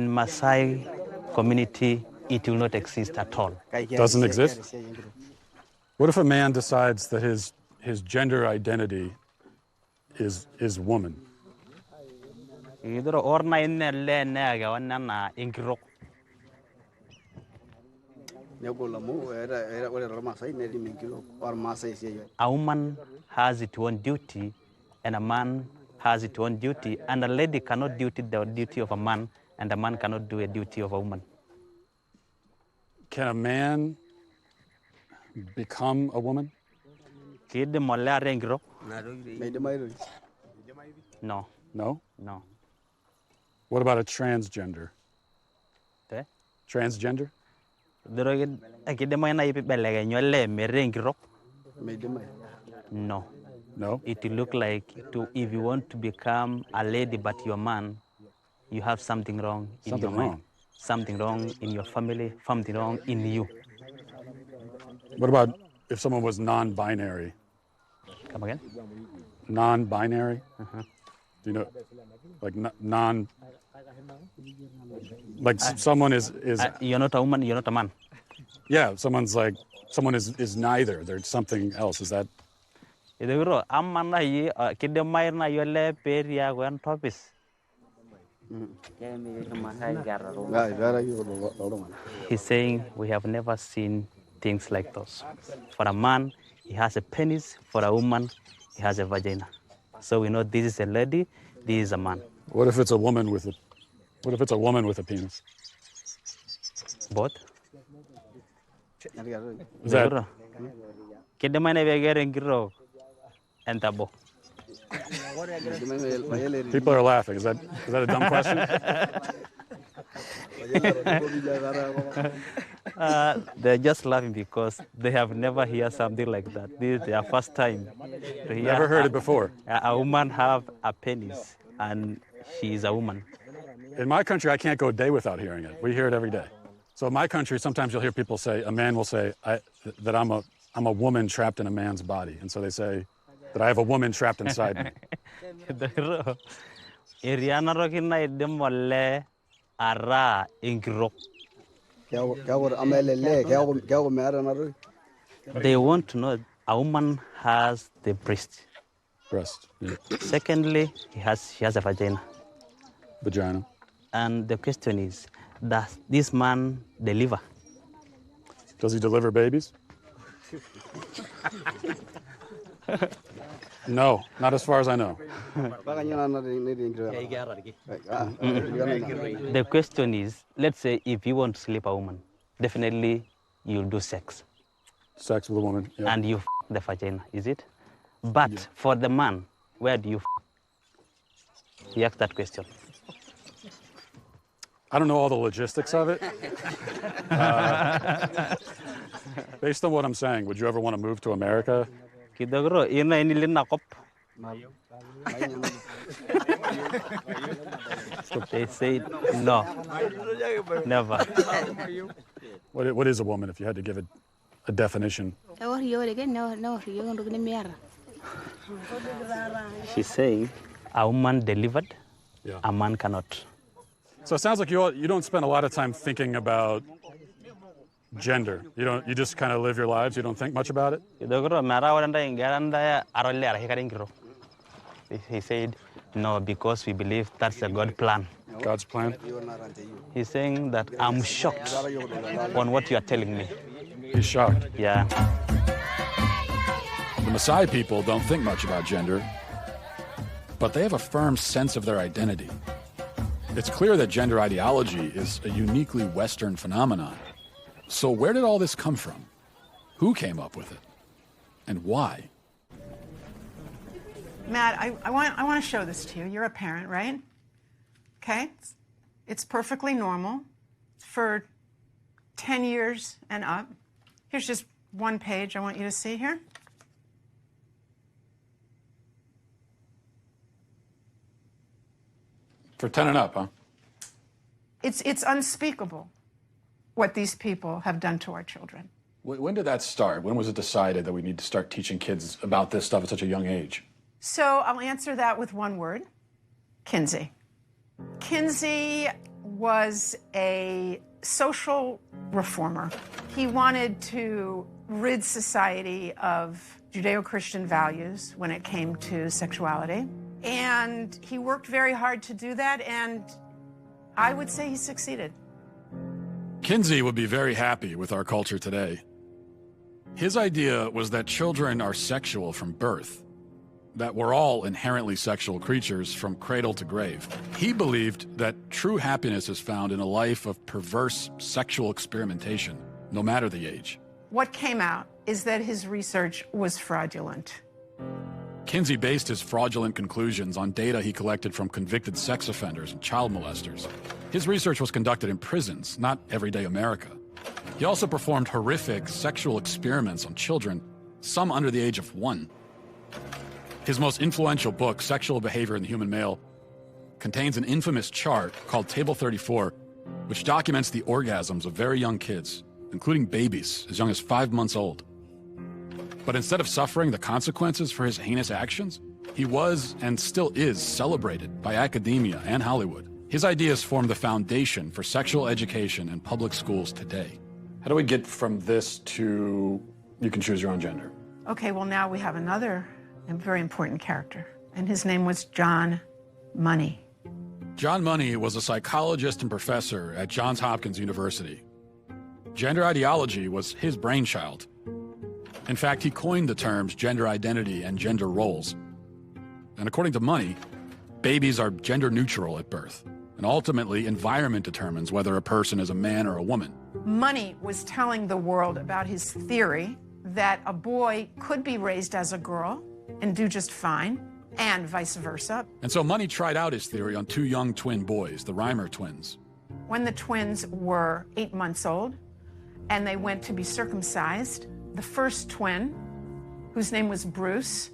S12: Maasai community, it will not exist at all.
S1: Doesn't exist? What if a man decides that his gender identity is woman?
S12: A woman has its own duty, and a man has its own duty, and a lady cannot do the duty of a man, and a man cannot do a duty of a woman.
S1: Can a man become a woman?
S12: No.
S1: No?
S12: No.
S1: What about a transgender? Transgender?
S12: No.
S1: No?
S12: It will look like if you want to become a lady but you're a man, you have something wrong in your mind. Something wrong in your family, something wrong in you.
S1: What about if someone was non-binary?
S12: Come again?
S1: Non-binary? Do you know, like non... Like someone is
S12: you're not a woman, you're not a man.
S1: Yeah, someone is neither. There's something else. Is that?
S12: He's saying we have never seen things like those. For a man, he has a penis. For a woman, he has a vagina. So we know this is a lady, this is a man.
S1: What if it's a woman with a? What if it's a woman with a penis?
S12: Both.
S1: Is that? People are laughing. Is that a dumb question?
S12: They're just laughing because they have never heard something like that. This is their first time to hear.
S1: Never heard it before.
S12: A woman have a penis, and she is a woman.
S1: In my country, I can't go a day without hearing it. We hear it every day. So in my country, sometimes you'll hear people say, a man will say that I'm a woman trapped in a man's body, and so they say that I have a woman trapped inside me.
S12: They want to know a woman has the breast.
S1: Breast. Yeah.
S12: Secondly, she has a vagina.
S1: Vagina. And
S12: the question is, does this man deliver?
S1: Does he deliver babies? No, not as far as I know.
S12: The question is, let's say if you want to sleep a woman, definitely you'll do sex.
S1: Sex with a woman, yeah.
S12: And you the vagina, is it? But for the man, where do you He asked that question.
S1: I don't know all the logistics of it. Based on what I'm saying, would you ever want to move to America?
S12: They say no, never.
S1: What is a woman if you had to give it a definition.
S12: She's saying a woman delivered, a man cannot.
S1: So it sounds like you don't spend a lot of time thinking about gender. You just kind of live your lives. You don't think much about it.
S12: He said, no, because we believe that's a God plan.
S1: God's plan?
S12: He's saying that I'm shocked on what you are telling me.
S1: He's shocked?
S12: Yeah.
S1: The Maasai people don't think much about gender, but they have a firm sense of their identity. It's clear that gender ideology is a uniquely Western phenomenon. So where did all this come from? Who came up with it? And why?
S13: Matt, I want to show this to you. You're a parent, right? Okay? It's perfectly normal for 10 years and up. Here's just one page I want you to see here.
S1: For 10 and up, huh?
S13: It's unspeakable what these people have done to our children.
S1: When did that start? When was it decided that we need to start teaching kids about this stuff at such a young age?
S13: So I'll answer that with one word: Kinsey. Kinsey was a social reformer. He wanted to rid society of Judeo-Christian values when it came to sexuality. And he worked very hard to do that, and I would say he succeeded.
S1: Kinsey would be very happy with our culture today. His idea was that children are sexual from birth, that we're all inherently sexual creatures from cradle to grave. He believed that true happiness is found in a life of perverse sexual experimentation, no matter the age.
S13: What came out is that his research was fraudulent.
S1: Kinsey based his fraudulent conclusions on data he collected from convicted sex offenders and child molesters. His research was conducted in prisons, not everyday America. He also performed horrific sexual experiments on children, some under the age of 1. His most influential book, Sexual Behavior in the Human Male, contains an infamous chart called Table 34, which documents the orgasms of very young kids, including babies as young as 5 months old. But instead of suffering the consequences for his heinous actions, he was and still is celebrated by academia and Hollywood. His ideas form the foundation for sexual education in public schools today. How do we get from this to you can choose your own gender?
S13: Okay, well, now we have another very important character, and his name was John Money.
S1: John Money was a psychologist and professor at Johns Hopkins University. Gender ideology was his brainchild. In fact, he coined the terms gender identity and gender roles. And according to Money, babies are gender neutral at birth, and ultimately environment determines whether a person is a man or a woman.
S13: Money was telling the world about his theory that a boy could be raised as a girl and do just fine, and vice versa.
S1: And so Money tried out his theory on 2 young twin boys, the Reimer twins.
S13: When the twins were 8 months old and they went to be circumcised, the first twin, whose name was Bruce,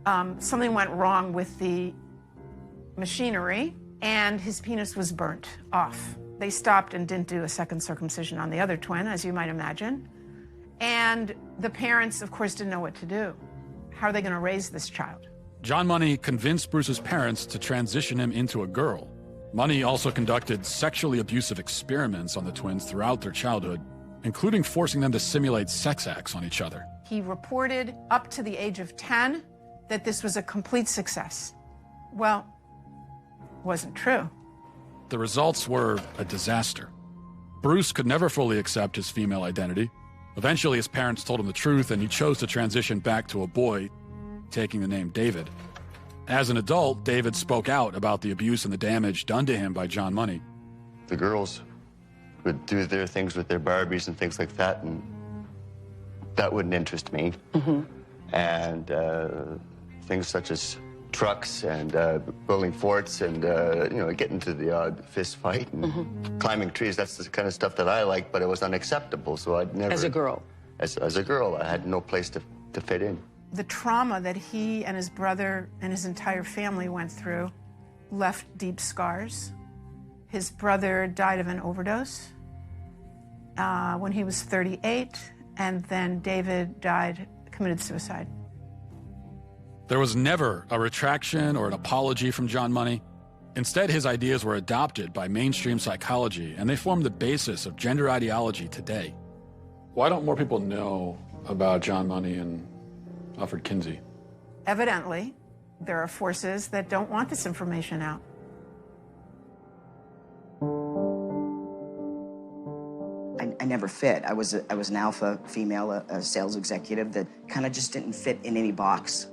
S13: something went wrong with the machinery and his penis was burnt off. They stopped and didn't do a second circumcision on the other twin, as you might imagine. And the parents, of course, didn't know what to do. How are they going to raise this child?
S1: John Money convinced Bruce's parents to transition him into a girl. Money also conducted sexually abusive experiments on the twins throughout their childhood, including forcing them to simulate sex acts on each other.
S13: He reported up to the age of 10 that this was a complete success. Well, wasn't true.
S1: The results were a disaster. Bruce could never fully accept his female identity. Eventually, his parents told him the truth, and he chose to transition back to a boy, taking the name David. As an adult, David spoke out about the abuse and the damage done to him by John Money.
S14: The girls would do their things with their Barbies and things like that, and that wouldn't interest me. And things such as trucks and building forts and, getting to the odd fist fight and climbing trees, that's the kind of stuff that I like, but it was unacceptable, so I'd never...
S15: As a girl?
S14: As a girl, I had no place to fit in.
S13: The trauma that he and his brother and his entire family went through left deep scars. His brother died of an overdose when he was 38, and then David committed suicide.
S1: There was never a retraction or an apology from John Money. Instead, his ideas were adopted by mainstream psychology, and they form the basis of gender ideology today. Why don't more people know about John Money and Alfred Kinsey?
S13: Evidently, there are forces that don't want this information out.
S11: I never fit. I was an alpha female, a sales executive that kind of just didn't fit in any box.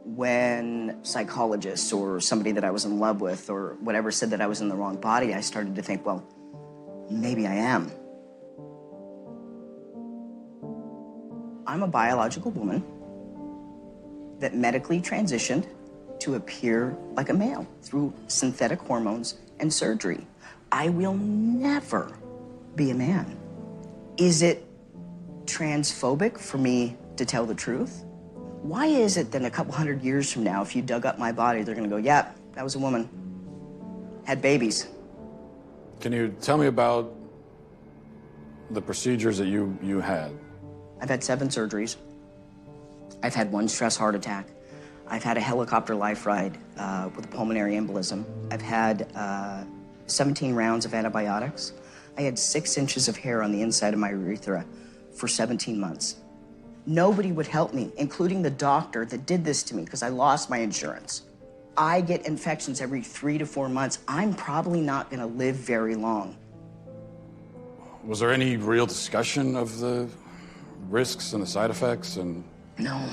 S11: When psychologists or somebody that I was in love with or whatever said that I was in the wrong body, I started to think, well, maybe I am. I'm a biological woman that medically transitioned to appear like a male through synthetic hormones and surgery. I will never be a man. Is it transphobic for me to tell the truth? Why is it that a couple hundred years from now, if you dug up my body, they're gonna go, yeah, that was a woman, had babies.
S1: Can you tell me about the procedures that you had?
S11: I've had 7 surgeries. I've had 1 stress heart attack. I've had a helicopter life ride with a pulmonary embolism. I've had 17 rounds of antibiotics. I had 6 inches of hair on the inside of my urethra for 17 months. Nobody would help me, including the doctor that did this to me because I lost my insurance. I get infections every 3 to 4 months. I'm probably not gonna live very long.
S1: Was there any real discussion of the risks and the side effects and...
S11: No,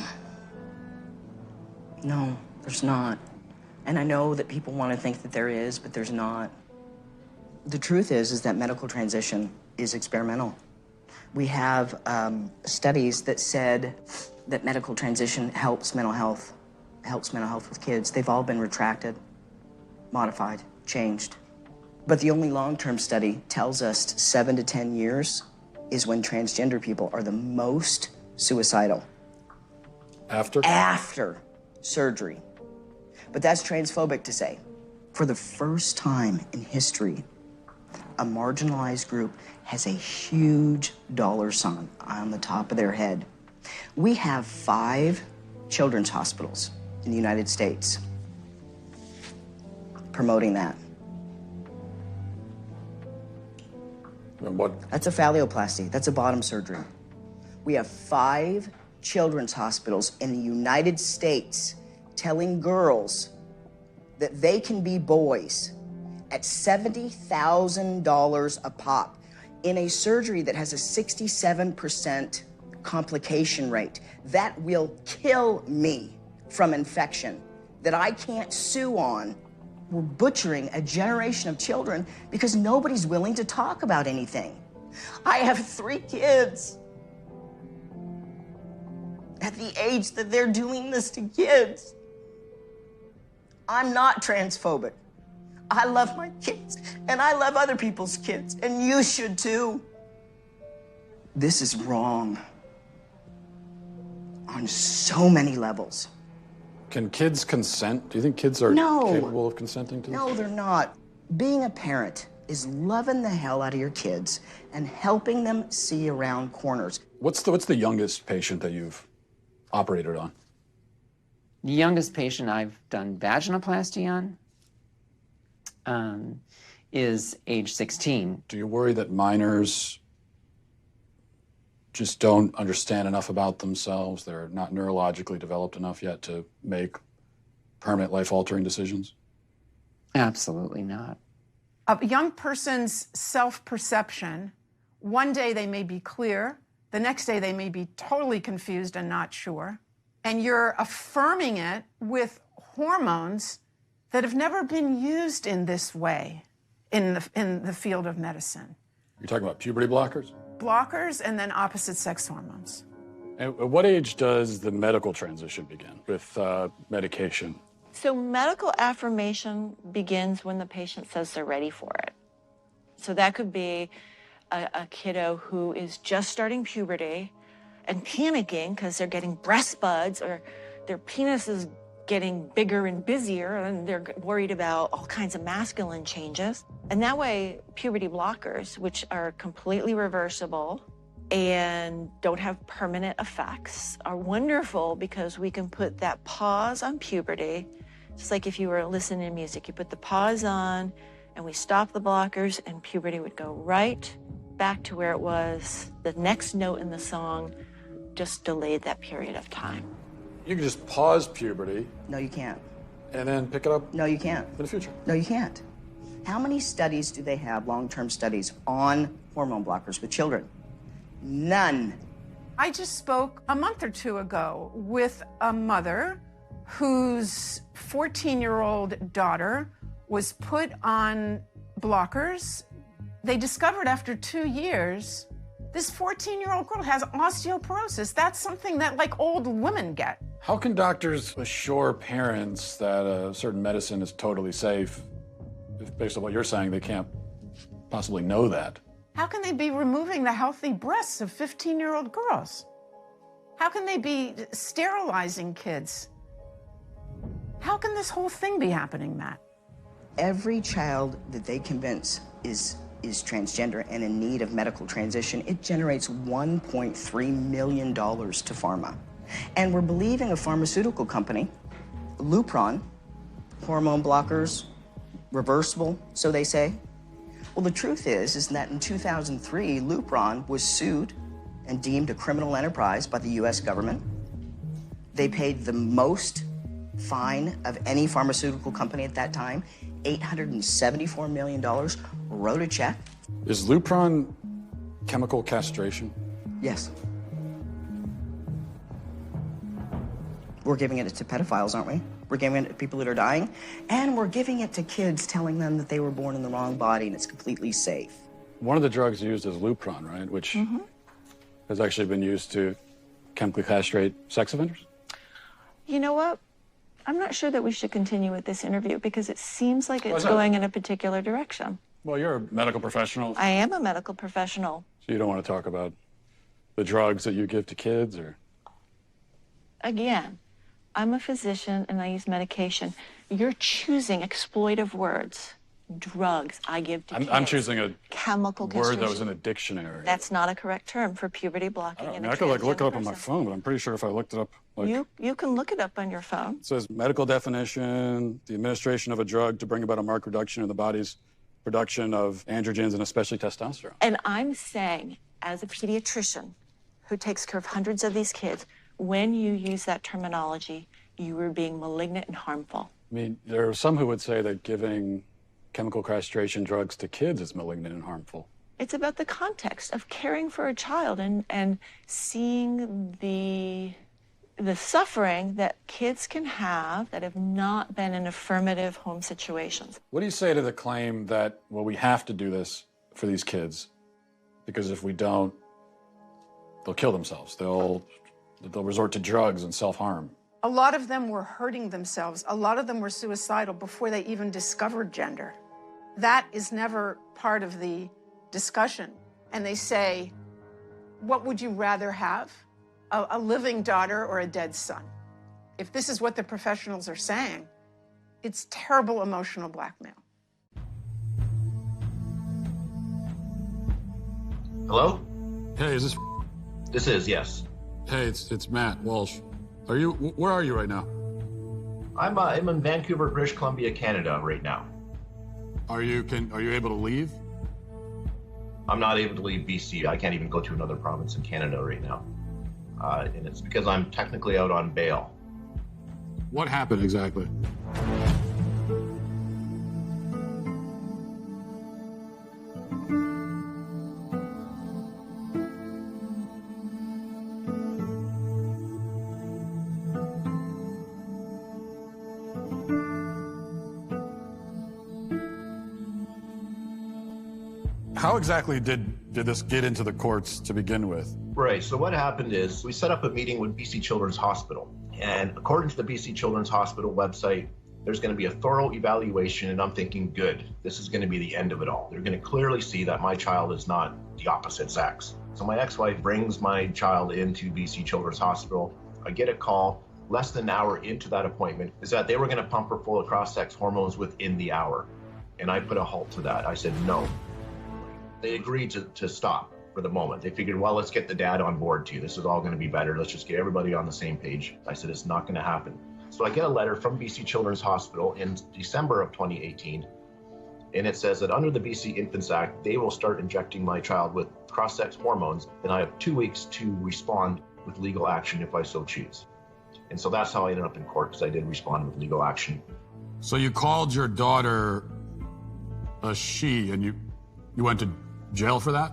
S11: there's not. And I know that people want to think that there is, but there's not. The truth is that medical transition is experimental. We have studies that said that medical transition helps mental health with kids. They've all been retracted, modified, changed. But the only long-term study tells us 7 to 10 years is when transgender people are the most suicidal.
S1: After?
S11: After surgery. But that's transphobic to say. For the first time in history, a marginalized group has a huge dollar sign on the top of their head. We have 5 children's hospitals in the United States promoting that.
S1: And what?
S11: That's a phalloplasty. That's a bottom surgery. We have 5 children's hospitals in the United States telling girls that they can be boys at $70,000 a pop in a surgery that has a 67% complication rate. That will kill me from infection that I can't sue on. We're butchering a generation of children because nobody's willing to talk about anything. I have 3 kids. At the age that they're doing this to kids, I'm not transphobic. I love my kids, and I love other people's kids, and you should too. This is wrong on so many levels.
S1: Can kids consent? Do you think kids are capable of consenting to this?
S11: No, they're not. Being a parent is loving the hell out of your kids and helping them see around corners.
S1: What's the youngest patient that you've operated on?
S15: The youngest patient I've done vaginoplasty on is age 16.
S1: Do you worry that minors just don't understand enough about themselves? They're not neurologically developed enough yet to make permanent life-altering decisions?
S15: Absolutely not.
S13: A young person's self-perception, one day they may be clear, the next day they may be totally confused and not sure, and you're affirming it with hormones that have never been used in this way in the field of medicine.
S1: You're talking about puberty blockers?
S13: Blockers and then opposite sex hormones.
S1: At what age does the medical transition begin with medication?
S17: So medical affirmation begins when the patient says they're ready for it. So that could be a kiddo who is just starting puberty and panicking because they're getting breast buds or their penis is getting bigger and busier, and they're worried about all kinds of masculine changes. And that way, puberty blockers, which are completely reversible and don't have permanent effects, are wonderful because we can put that pause on puberty. Just like if you were listening to music, you put the pause on and we stop the blockers and puberty would go right back to where it was. The next note in the song just delayed that period of time.
S1: You can just pause puberty.
S11: No, you can't.
S1: And then pick it up.
S11: No, you can't.
S1: In the future.
S11: No, you can't. How many studies do they have, long-term studies, on hormone blockers with children? None.
S13: I just spoke a month or two ago with a mother whose 14-year-old daughter was put on blockers. They discovered after 2 years, this 14-year-old girl has osteoporosis. That's something that, like, old women get.
S1: How can doctors assure parents that a certain medicine is totally safe if, based on what you're saying, they can't possibly know that?
S13: How can they be removing the healthy breasts of 15-year-old girls? How can they be sterilizing kids? How can this whole thing be happening, Matt?
S11: Every child that they convince is transgender and in need of medical transition, it generates $1.3 million to pharma. And we're believing a pharmaceutical company, Lupron, hormone blockers, reversible, so they say. Well, the truth is that in 2003, Lupron was sued and deemed a criminal enterprise by the US government. They paid the most fine of any pharmaceutical company at that time, $874 million, wrote a check.
S1: Is Lupron chemical castration?
S11: Yes. We're giving it to pedophiles, aren't we? We're giving it to people that are dying, and we're giving it to kids, telling them that they were born in the wrong body and it's completely safe.
S1: One of the drugs used is Lupron, right? Which has actually been used to chemically castrate sex offenders?
S17: You know what? I'm not sure that we should continue with this interview because it seems like
S1: Why
S17: it's
S1: is that?
S17: going in a particular direction.
S1: Well, you're a medical professional.
S17: I am a medical professional.
S1: So you don't want to talk about the drugs that you give to kids, or?
S17: Again, I'm a physician and I use medication. You're choosing exploitive words. Drugs I give to kids.
S1: I'm choosing a
S17: chemical
S1: word that was
S17: castration.
S1: in a dictionary.
S17: That's not a correct term for puberty blocking.
S1: I mean, I could like look it up on my phone, but I'm pretty sure if I looked it up, like,
S17: You can look it up on your phone.
S1: it says medical definition: the administration of a drug to bring about a marked reduction in the body's production of androgens and especially testosterone.
S17: And I'm saying, as a pediatrician who takes care of hundreds of these kids, when you use that terminology, you are being malignant and harmful.
S1: I mean, there are some who would say that giving chemical castration drugs to kids is malignant and harmful.
S17: It's about the context of caring for a child and seeing the suffering that kids can have that have not been in affirmative home situations.
S1: What do you say to the claim that, well, we have to do this for these kids because if we don't, they'll kill themselves. They'll resort to drugs and self-harm.
S13: A lot of them were hurting themselves. A lot of them were suicidal before they even discovered gender. That is never part of the discussion. And they say, what would you rather have? A living daughter or a dead son? If this is what the professionals are saying, it's terrible emotional blackmail.
S2: Hello?
S1: Hey, is this?
S2: This is, yes.
S1: Hey, it's Matt Walsh. Where are you right now?
S2: I'm in Vancouver, British Columbia, Canada right now.
S1: Are you able to leave?
S2: I'm not able to leave BC. I can't even go to another province in Canada right now. And it's because I'm technically out on bail.
S1: What happened exactly? How exactly did this get into the courts to begin with?
S2: Right, so what happened is we set up a meeting with BC Children's Hospital. And according to the BC Children's Hospital website, there's going to be a thorough evaluation, and I'm thinking, good, this is going to be the end of it all. They're going to clearly see that my child is not the opposite sex. So my ex-wife brings my child into BC Children's Hospital. I get a call. less than an hour into that appointment is that they were going to pump her full of cross-sex hormones within the hour. And I put a halt to that. I said no. They agreed to stop for the moment. They figured, well, let's get the dad on board too. This is all going to be better. Let's just get everybody on the same page. I said, it's not going to happen. So I get a letter from BC Children's Hospital in December of 2018. And it says that under the BC Infants Act, they will start injecting my child with cross-sex hormones. And I have 2 weeks to respond with legal action if I so choose. And so that's how I ended up in court, because I did respond with legal action.
S1: So you called your daughter a she, and you went to jail for that?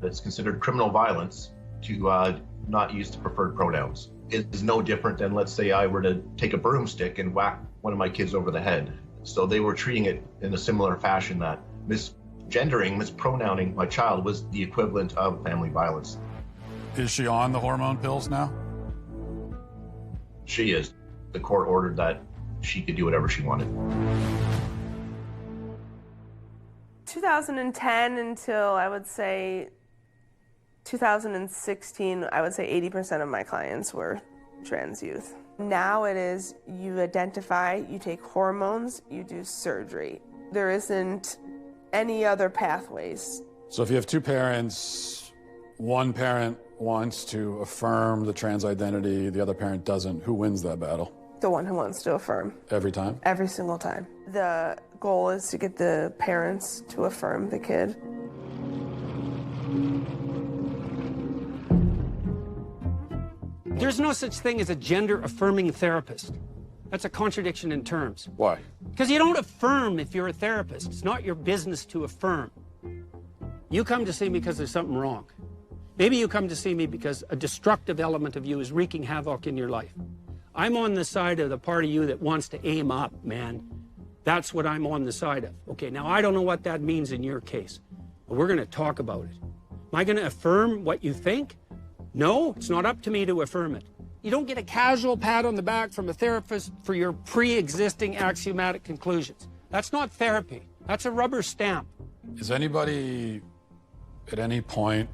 S2: It's considered criminal violence to not use the preferred pronouns. It is no different than, let's say, I were to take a broomstick and whack one of my kids over the head. So they were treating it in a similar fashion, that mispronouncing my child was the equivalent of family violence.
S1: Is she on the hormone pills now?
S2: She is. The court ordered that she could do whatever she wanted.
S18: 2010 until, I would say, 2016, I would say 80% of my clients were trans youth. Now it is, you identify, you take hormones, you do surgery. There isn't any other pathways.
S1: So if you have two parents, one parent wants to affirm the trans identity, the other parent doesn't, who wins that battle?
S18: The one who wants to affirm.
S1: Every time?
S18: Every single time. The goal is to get the parents to affirm the kid.
S20: There's no such thing as a gender-affirming therapist. That's a contradiction in terms.
S1: Why?
S20: Because you don't affirm if you're a therapist. It's not your business to affirm. You come to see me because there's something wrong. Maybe you come to see me because a destructive element of you is wreaking havoc in your life. I'm on the side of the part of you that wants to aim up, man. That's what I'm on the side of. Okay, now I don't know what that means in your case, but we're going to talk about it. Am I going to affirm what you think? No, it's not up to me to affirm it. You don't get a casual pat on the back from a therapist for your pre-existing axiomatic conclusions. That's not therapy. That's a rubber stamp.
S1: Is anybody at any point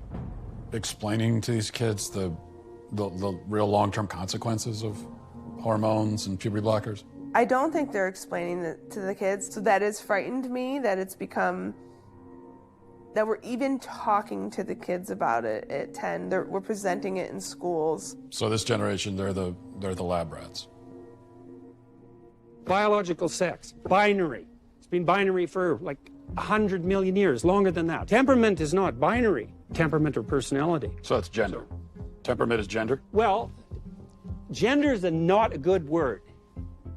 S1: explaining to these kids the real long-term consequences of hormones and puberty blockers?
S18: I don't think they're explaining it to the kids. So that has frightened me, that it's become, that we're even talking to the kids about it at 10. We're presenting it in schools.
S1: So this generation, they're the lab rats.
S20: Biological sex, binary. It's been binary for like 100 million years, longer than that. Temperament is not binary, temperament or personality.
S1: So it's gender. Temperament is gender?
S20: Well, gender is not a good word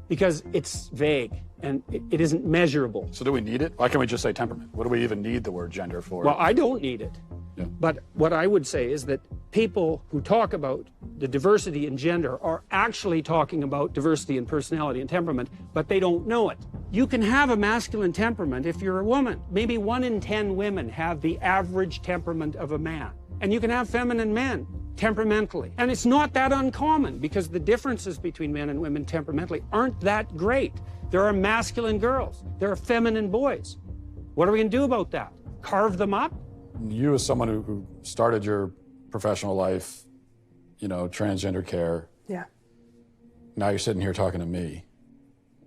S20: because it's vague and it isn't measurable.
S1: So do we need it? Why can't we just say temperament? What do we even need the word gender for?
S20: Well, I don't need it.
S1: Yeah.
S20: But what I would say is that people who talk about the diversity in gender are actually talking about diversity in personality and temperament, but they don't know it. You can have a masculine temperament if you're a woman. Maybe 1 in 10 women have the average temperament of a man. And you can have feminine men temperamentally. And it's not that uncommon because the differences between men and women temperamentally aren't that great. There are masculine girls. There are feminine boys. What are we going to do about that? Carve them up?
S1: You, as someone who started your professional life, you know, transgender care.
S18: Yeah.
S1: Now you're sitting here talking to me.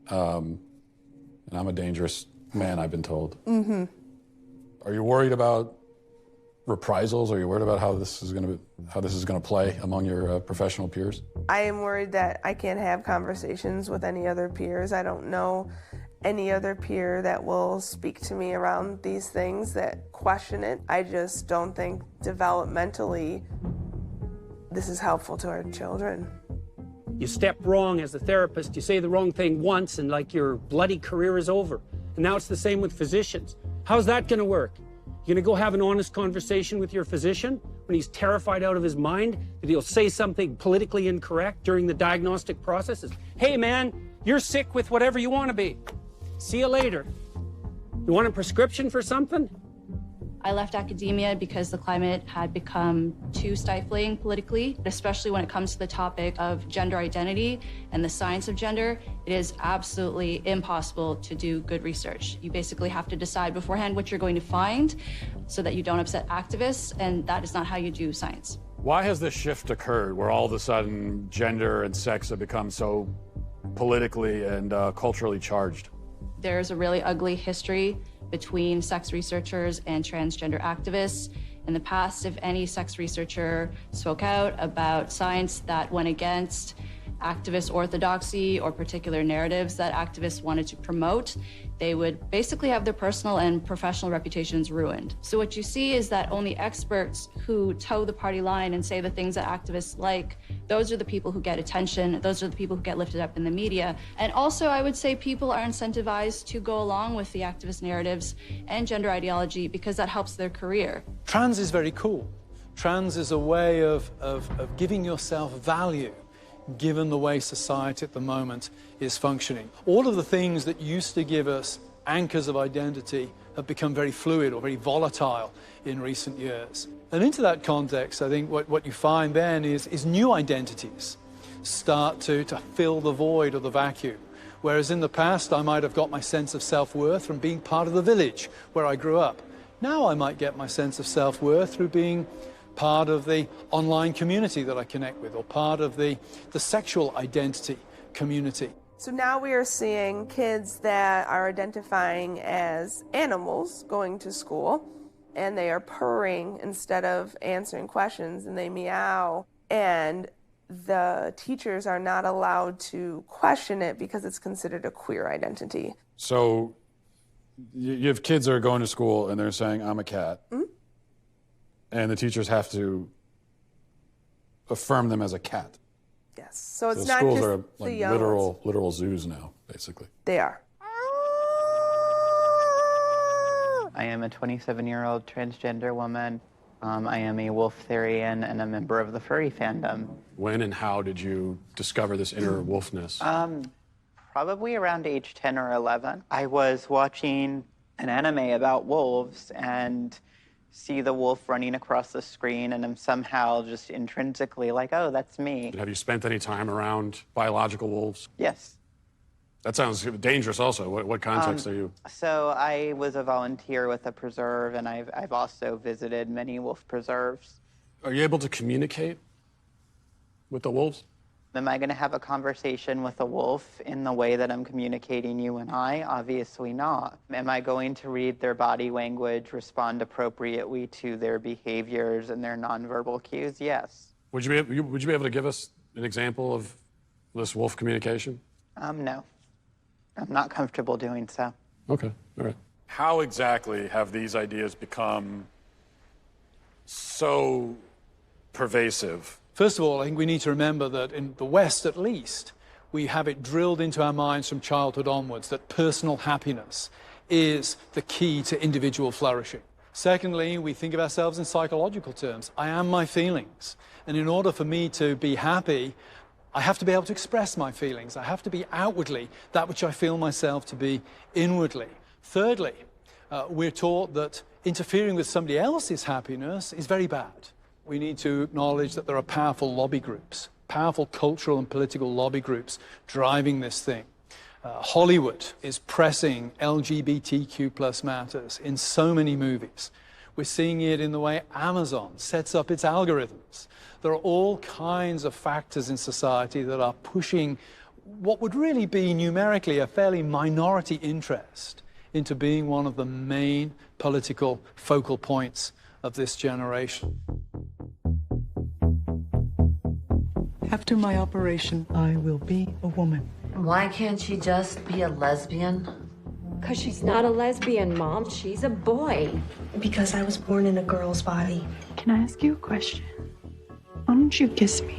S1: And I'm a dangerous man, I've been told.
S18: Mm-hmm.
S1: Are you worried about reprisals? Are you worried about how this is going to play among your professional peers?
S18: I am worried that I can't have conversations with any other peers. I don't know any other peer that will speak to me around these things that question it. I just don't think developmentally this is helpful to our children.
S20: You step wrong as a therapist, you say the wrong thing once and like your bloody career is over. And now it's the same with physicians. How's that going to work? You're going to go have an honest conversation with your physician when he's terrified out of his mind that he'll say something politically incorrect during the diagnostic processes? Hey man, you're sick with whatever you want to be. See you later. You want a prescription for something?
S21: I left academia because the climate had become too stifling politically, especially when it comes to the topic of gender identity and the science of gender. It is absolutely impossible to do good research. You basically have to decide beforehand what you're going to find so that you don't upset activists, and that is not how you do science.
S1: Why has this shift occurred where all of a sudden gender and sex have become so politically and culturally charged?
S21: There's a really ugly history between sex researchers and transgender activists. In the past, if any sex researcher spoke out about science that went against activist orthodoxy or particular narratives that activists wanted to promote, they would basically have their personal and professional reputations ruined. So what you see is that only experts who toe the party line and say the things that activists like, those are the people who get attention, those are the people who get lifted up in the media. And also, I would say people are incentivized to go along with the activist narratives and gender ideology because that helps their career.
S16: Trans is very cool. Trans is a way of giving yourself value, given the way society at the moment is functioning. All of the things that used to give us anchors of identity have become very fluid or very volatile in recent years. And into that context, I think what you find then is new identities start to fill the void or the vacuum. Whereas in the past, I might have got my sense of self-worth from being part of the village where I grew up. Now I might get my sense of self-worth through being part of the online community that I connect with, or part of the sexual identity community.
S18: So now we are seeing kids that are identifying as animals going to school, and they are purring instead of answering questions, and they meow, and the teachers are not allowed to question it because it's considered a queer identity.
S1: So you have kids that are going to school and they're saying, I'm a cat. Mm-hmm. And the teachers have to affirm them as a cat.
S18: Yes. So it's
S1: the
S18: not
S1: schools
S18: just
S1: are like
S18: the
S1: literal zoos now, basically.
S18: They are.
S22: I am a 27-year-old transgender woman. I am a Wolftherian and a member of the furry fandom.
S1: When and how did you discover this inner wolfness?
S22: Probably around age 10 or 11. I was watching an anime about wolves and see the wolf running across the screen, and I'm somehow just intrinsically like, oh, that's me.
S1: Have you spent any time around biological wolves?
S22: Yes.
S1: That sounds dangerous also. What context are you?
S22: So I was a volunteer with a preserve, and I've also visited many wolf preserves.
S1: Are you able to communicate with the wolves?
S22: Am I going to have a conversation with a wolf in the way that I'm communicating you and I? Obviously not. Am I going to read their body language, respond appropriately to their behaviors and their nonverbal cues? Yes.
S1: Would you be able to give us an example of this wolf communication?
S22: No. I'm not comfortable doing so.
S1: Okay, all right. How exactly have these ideas become so pervasive?
S16: First of all, I think we need to remember that in the West, at least, we have it drilled into our minds from childhood onwards that personal happiness is the key to individual flourishing. Secondly, we think of ourselves in psychological terms. I am my feelings. And in order for me to be happy, I have to be able to express my feelings. I have to be outwardly that which I feel myself to be inwardly. Thirdly, we're taught that interfering with somebody else's happiness is very bad. We need to acknowledge that there are powerful lobby groups, powerful cultural and political lobby groups driving this thing. Hollywood is pressing LGBTQ+ matters in so many movies. We're seeing it in the way Amazon sets up its algorithms. There are all kinds of factors in society that are pushing what would really be numerically a fairly minority interest into being one of the main political focal points of this generation.
S23: After my operation, I will be a woman.
S24: Why can't she just be a lesbian?
S25: Because she's not a lesbian, Mom. She's a boy.
S23: Because I was born in a girl's body. Can I ask you a question? Why don't you kiss me?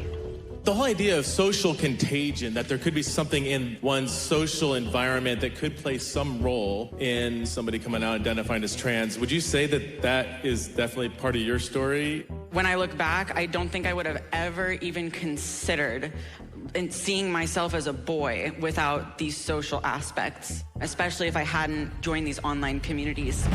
S26: The whole idea of social contagion, that there could be something in one's social environment that could play some role in somebody coming out identifying as trans, would you say that that is definitely part of your story?
S27: When I look back, I don't think I would have ever even considered seeing myself as a boy without these social aspects, especially if I hadn't joined these online communities.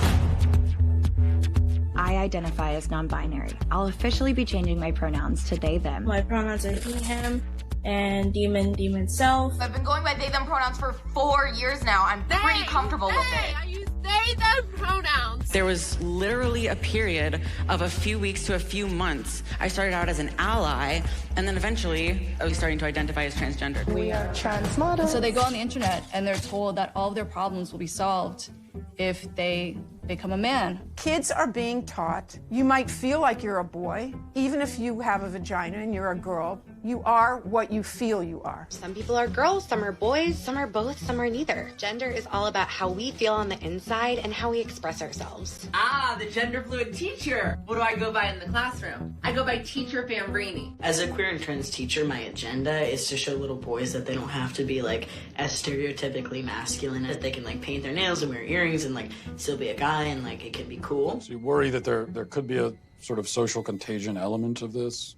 S28: I identify as non-binary. I'll officially be changing my pronouns to they, them.
S29: My pronouns are he, him, and demon, self.
S10: I've been going by they, them pronouns for 4 years now. I'm pretty comfortable with it.
S29: I use
S3: they, them pronouns.
S27: There was literally a period of a few weeks to a few months. I started out as an ally, and then eventually I was starting to identify as transgender.
S23: We are trans models.
S21: So they go on the internet and they're told that all of their problems will be solved if they become a man.
S13: Kids are being taught you might feel like you're a boy, even if you have a vagina and you're a girl. You are what you feel you are.
S4: Some people are girls, some are boys, some are both, some are neither. Gender is all about how we feel on the inside and how we express ourselves.
S5: Ah, the gender fluid teacher. What do I go by in the classroom? I go by Teacher Fambrini.
S6: As a queer and trans teacher, my agenda is to show little boys that they don't have to be like as stereotypically masculine, that they can like paint their nails and wear earrings and like still be a guy and like it can be cool.
S1: So you worry that there could be a sort of social contagion element of this?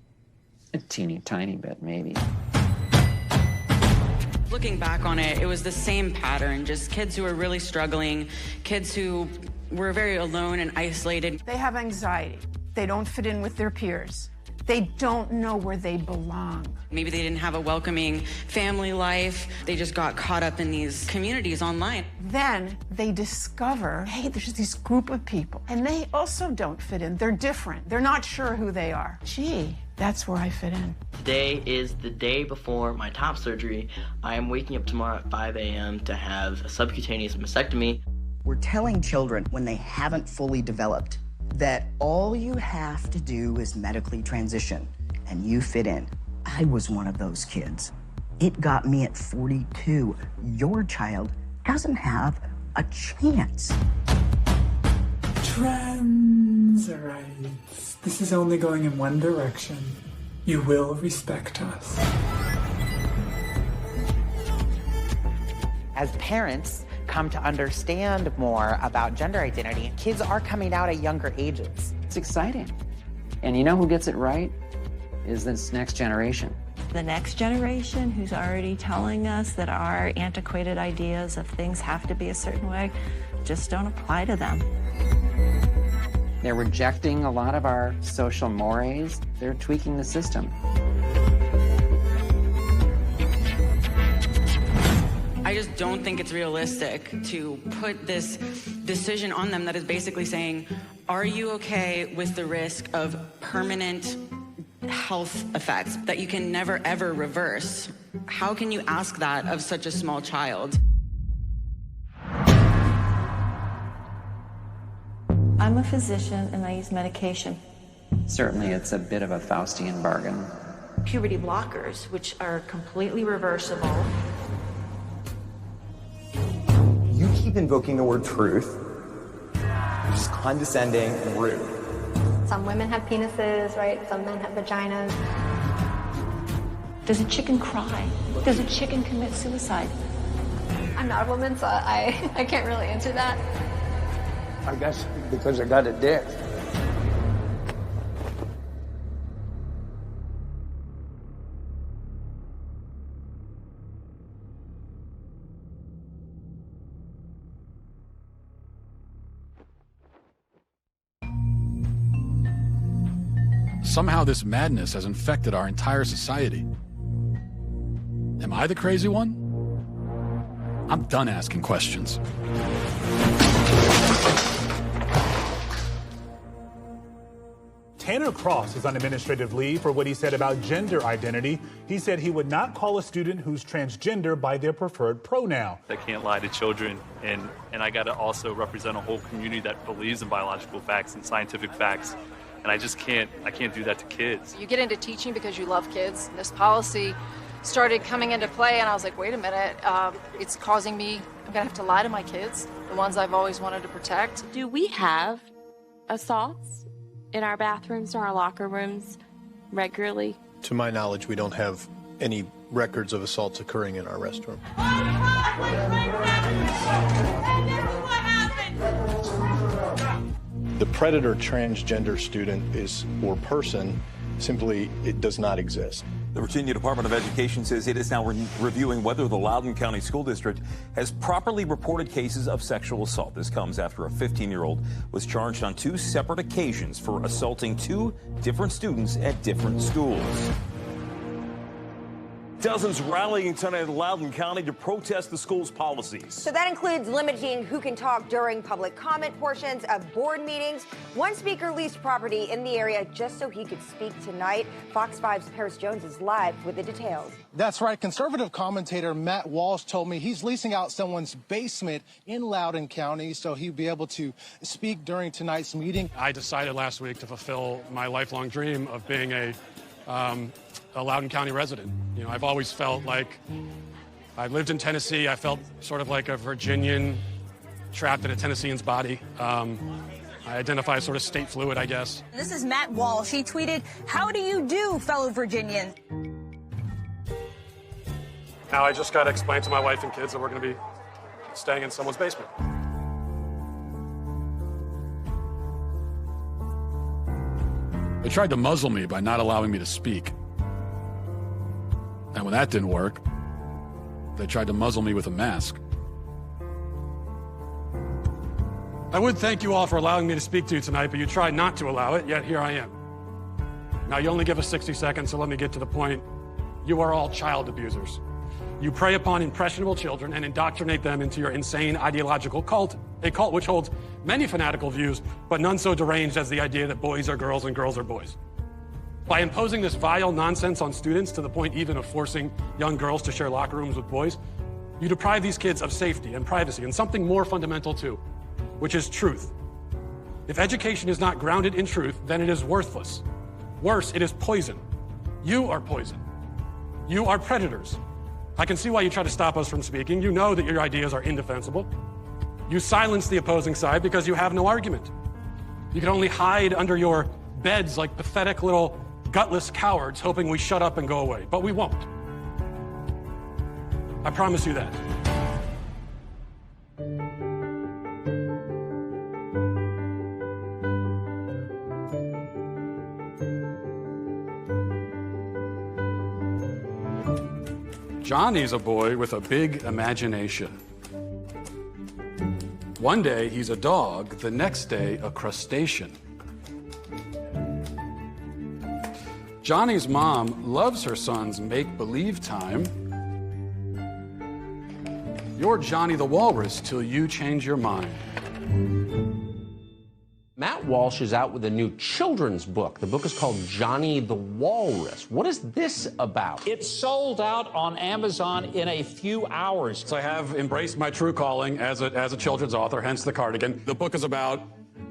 S15: A teeny tiny bit, maybe.
S27: Looking back on it, it was the same pattern, just kids who were really struggling, kids who were very alone and isolated.
S13: They have anxiety. They don't fit in with their peers. They don't know where they belong.
S27: Maybe they didn't have a welcoming family life. They just got caught up in these communities online.
S13: Then they discover, hey, there's this group of people, and they also don't fit in. They're different. They're not sure who they are. Gee, that's where I fit in.
S6: Today is the day before my top surgery. I am waking up tomorrow at 5 a.m. to have a subcutaneous mastectomy.
S11: We're telling children when they haven't fully developed that all you have to do is medically transition and you fit in. I was one of those kids. It got me at 42. Your child doesn't have a chance.
S7: Trans rights. This is only going in one direction. You will respect us.
S22: As parents come to understand more about gender identity, kids are coming out at younger ages.
S15: It's exciting. And you know who gets it right? Is this next generation.
S17: The next generation who's already telling us that our antiquated ideas of things have to be a certain way just don't apply to them.
S15: They're rejecting a lot of our social mores. They're tweaking the system.
S27: I just don't think it's realistic to put this decision on them that is basically saying, are you okay with the risk of permanent health effects that you can never ever reverse? How can you ask that of such a small child?
S17: I'm a physician and I use medication.
S15: Certainly it's a bit of a Faustian bargain.
S17: Puberty blockers, which are completely reversible.
S8: You keep invoking the word truth, which is condescending and rude.
S9: Some women have penises, right? Some men have vaginas.
S17: Does a chicken cry? Does a chicken commit suicide?
S9: I'm not a woman, so I can't really answer that.
S8: I guess because I got a dick.
S1: Somehow this madness has infected our entire society. Am I the crazy one? I'm done asking questions.
S12: Tanner Cross is on administrative leave for what he said about gender identity. He said he would not call a student who's transgender by their preferred pronoun.
S19: I can't lie to children, and I got to also represent a whole community that believes in biological facts and scientific facts. And I can't do that to kids.
S10: You get into teaching because you love kids. This policy started coming into play, and I was like, wait a minute, it's causing me, I'm gonna have to lie to my kids, the ones I've always wanted to protect.
S30: Do we have assaults in our bathrooms or our locker rooms regularly?
S31: To my knowledge, we don't have any records of assaults occurring in our restroom. The predator transgender student or person, simply, it does not exist.
S32: The Virginia Department of Education says it is now reviewing whether the Loudoun County School District has properly reported cases of sexual assault. This comes after a 15-year-old was charged on 2 separate occasions for assaulting 2 different students at different schools. Dozens rallying tonight in Loudoun County to protest the school's policies.
S2: So that includes limiting who can talk during public comment portions of board meetings. One speaker leased property in the area just so he could speak tonight. Fox 5's Paris Jones is live with the details.
S3: That's right. Conservative commentator Matt Walsh told me he's leasing out someone's basement in Loudoun County so he'd be able to speak during tonight's meeting.
S14: I decided last week to fulfill my lifelong dream of being a Loudoun County resident. You know, I've always felt like I lived in Tennessee. I felt sort of like a Virginian trapped in a Tennessean's body. I identify as sort of state fluid, I guess.
S16: This is Matt Walsh. He tweeted, "How do you do, fellow Virginians?"
S14: Now I just got to explain to my wife and kids that we're going to be staying in someone's basement.
S1: They tried to muzzle me by not allowing me to speak. And when that didn't work, they tried to muzzle me with a mask.
S14: I would thank you all for allowing me to speak to you tonight, but you tried not to allow it, yet here I am. Now, you only give us 60 seconds, so let me get to the point. You are all child abusers. You prey upon impressionable children and indoctrinate them into your insane ideological cult, a cult which holds many fanatical views, but none so deranged as the idea that boys are girls and girls are boys. By imposing this vile nonsense on students to the point even of forcing young girls to share locker rooms with boys, you deprive these kids of safety and privacy and something more fundamental too, which is truth. If education is not grounded in truth, then it is worthless. Worse, it is poison. You are poison. You are predators. I can see why you try to stop us from speaking. You know that your ideas are indefensible. You silence the opposing side because you have no argument. You can only hide under your beds like pathetic little gutless cowards hoping we shut up and go away, but we won't. I promise you that.
S1: Johnny's a boy with a big imagination. One day he's a dog, the next day a crustacean. Johnny's mom loves her son's make-believe time. You're Johnny the Walrus till you change your mind.
S18: Matt Walsh is out with a new children's book. The book is called Johnny the Walrus. What is this about?
S20: It's sold out on Amazon in a few hours.
S1: So I have embraced my true calling as a children's author, hence the cardigan. The book is about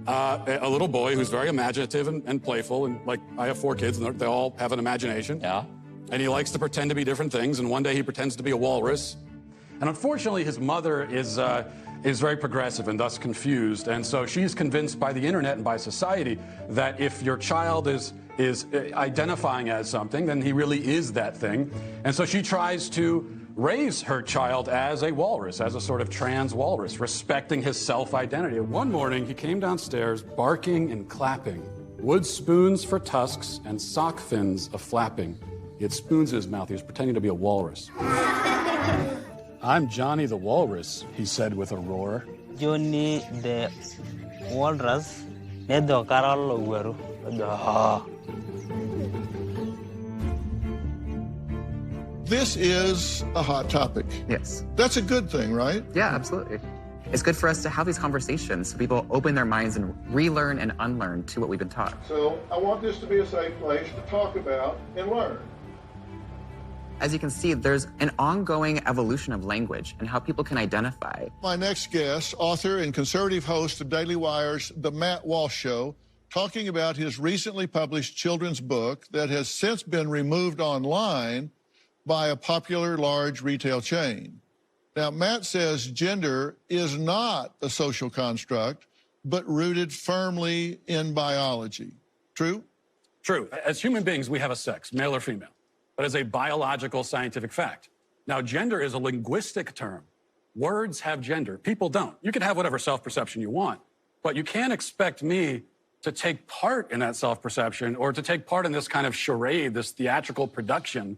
S1: a little boy who's very imaginative and playful, and like I have 4 kids, and they all have an imagination.
S20: Yeah.
S1: And he likes to pretend to be different things, and one day he pretends to be a walrus. And unfortunately, his mother is very progressive and thus confused, and so she's convinced by the internet and by society that if your child is identifying as something, then he really is that thing. And so she tries to raise her child as a walrus, as a sort of trans walrus, respecting his self-identity. One morning, he came downstairs barking and clapping, wood spoons for tusks and sock fins a-flapping. He had spoons in his mouth. He was pretending to be a walrus. I'm Johnny the Walrus, he said with a roar.
S23: Johnny the Walrus.
S24: This is a hot topic.
S25: Yes.
S24: That's a good thing, right?
S25: Yeah, absolutely. It's good for us to have these conversations so people open their minds and relearn and unlearn to what we've been taught.
S24: So I want this to be a safe place to talk about and learn.
S25: As you can see, there's an ongoing evolution of language and how people can identify.
S24: My next guest, author and conservative host of Daily Wire's The Matt Walsh Show, talking about his recently published children's book that has since been removed online by a popular large retail chain. Now, Matt says gender is not a social construct, but rooted firmly in biology. True?
S1: True. As human beings, we have a sex, male or female, but as a biological scientific fact. Now, gender is a linguistic term. Words have gender. People don't. You can have whatever self-perception you want, but you can't expect me to take part in that self-perception or to take part in this kind of charade, this theatrical production.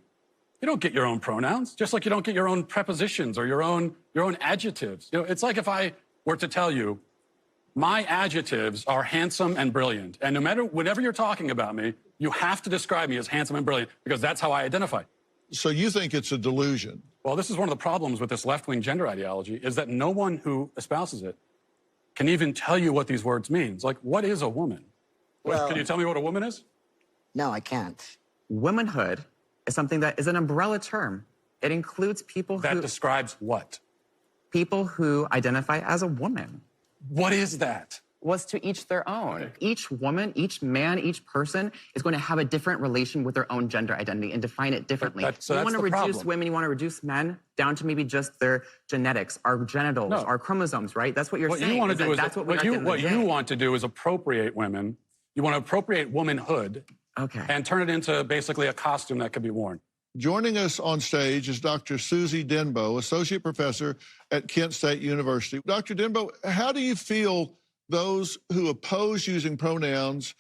S1: You don't get your own pronouns, just like you don't get your own prepositions or your own adjectives. You know, it's like if I were to tell you, my adjectives are handsome and brilliant, and no matter whatever you're talking about me, you have to describe me as handsome and brilliant because that's how I identify.
S24: So you think it's a delusion?
S14: Well, this is one of the problems with this left-wing gender ideology, is that no one who espouses it can even tell you what these words mean. It's like, what is a woman?
S25: Well,
S14: can you tell me what a woman is?
S25: No, I can't. Womanhood is something that is an umbrella term. It includes people who...
S14: That describes what?
S25: People who identify as a woman.
S14: What is that?
S25: Was to each their own. Okay. Each woman, each man, each person is going to have a different relation with their own gender identity and define it differently.
S14: So
S25: you want to reduce
S14: problem.
S25: women, you want to reduce men down to maybe just their genetics, our genitals, our chromosomes, right? That's what you're saying.
S14: What you want to do is,
S25: that's what
S14: you want to do is appropriate women. You want to appropriate womanhood.
S25: Okay.
S14: And turn it into basically a costume that could be worn.
S24: Joining us on stage is Dr. Susie Denbo, Associate Professor at Kent State University. Dr. Denbo, how do you feel those who oppose using pronouns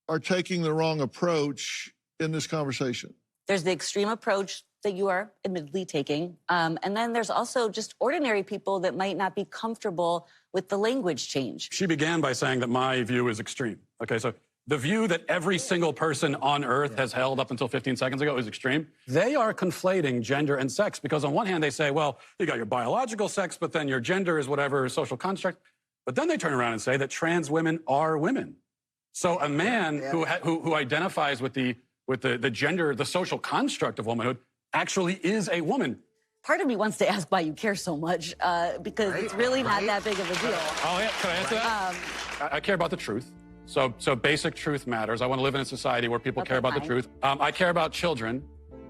S24: are taking the wrong approach in this conversation?
S4: There's the extreme approach that you are admittedly taking. And then there's also just ordinary people that might not be comfortable with the language change.
S14: She began by saying that my view is extreme. Okay, so the view that every single person on Earth has held up until 15 seconds ago is extreme. They are conflating gender and sex because on one hand they say, well, you got your biological sex, but then your gender is whatever social construct. But then they turn around and say that trans women are women. So a man who identifies with the gender, the social construct of womanhood, actually is a woman.
S4: Part of me wants to ask why you care so much, because it's really not that big of a deal.
S14: Oh, yeah. Can I answer that? I care about the truth. So basic truth matters. I want to live in a society where people care about the truth. I care about children,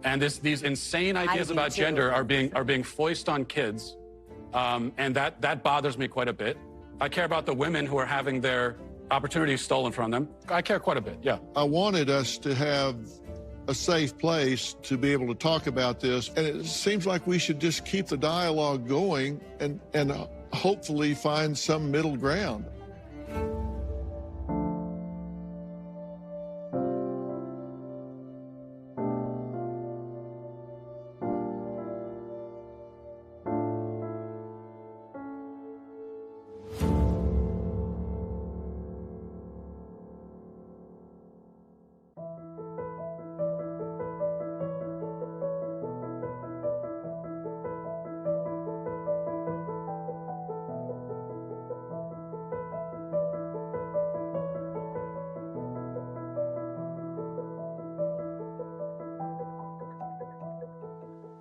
S14: and these insane ideas about gender are being foisted on kids, and that bothers me quite a bit. I care about the women who are having their opportunities stolen from them. I care quite a bit, yeah.
S24: I wanted us to have a safe place to be able to talk about this, and it seems like we should just keep the dialogue going and hopefully find some middle ground.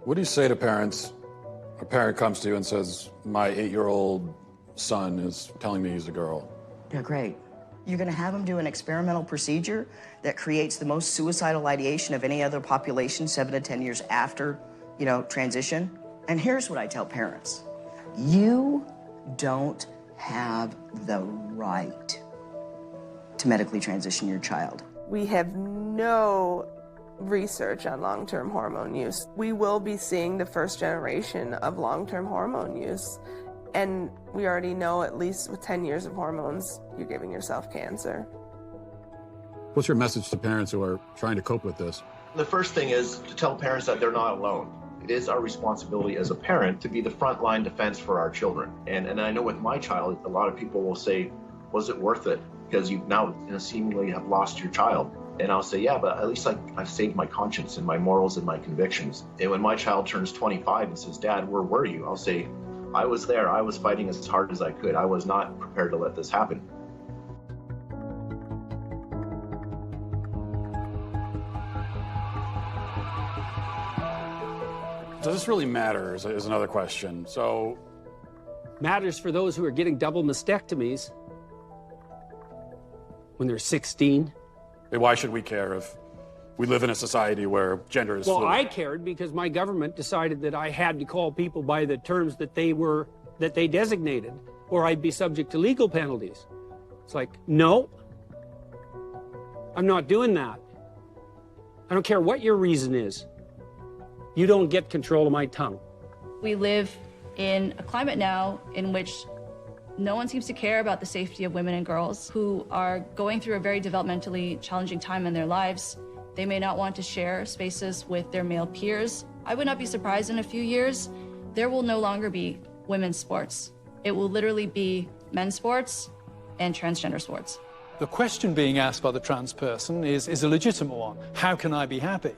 S1: What do you say to parents? A parent comes to you and says, my 8-year-old son is telling me he's a girl.
S5: Yeah, great. You're going to have them do an experimental procedure that creates the most suicidal ideation of any other population 7 to 10 years after, transition. And here's what I tell parents. You don't have the right to medically transition your child.
S6: We have no research on long-term hormone use. We will be seeing the first generation of long-term hormone use. And we already know, at least with 10 years of hormones, you're giving yourself cancer.
S1: What's your message to parents who are trying to cope with this?
S7: The first thing is to tell parents that they're not alone. It is our responsibility as a parent to be the frontline defense for our children. And I know with my child, a lot of people will say, was it worth it? Because you now seemingly have lost your child. And I'll say, yeah, but at least I've saved my conscience and my morals and my convictions. And when my child turns 25 and says, Dad, where were you? I'll say, I was there. I was fighting as hard as I could. I was not prepared to let this happen.
S1: Does this really matter is another question. So,
S11: matters for those who are getting double mastectomies when they're 16.
S1: Why should we care if we live in a society where gender is fluid?
S11: Well, I cared because my government decided that I had to call people by the terms that they designated, or I'd be subject to legal penalties. It's like, no, I'm not doing that. I don't care what your reason is. You don't get control of my tongue.
S13: We live in a climate now in which no one seems to care about the safety of women and girls who are going through a very developmentally challenging time in their lives. They may not want to share spaces with their male peers. I would not be surprised in a few years, there will no longer be women's sports. It will literally be men's sports and transgender sports.
S21: The question being asked by the trans person is a legitimate one. How can I be happy?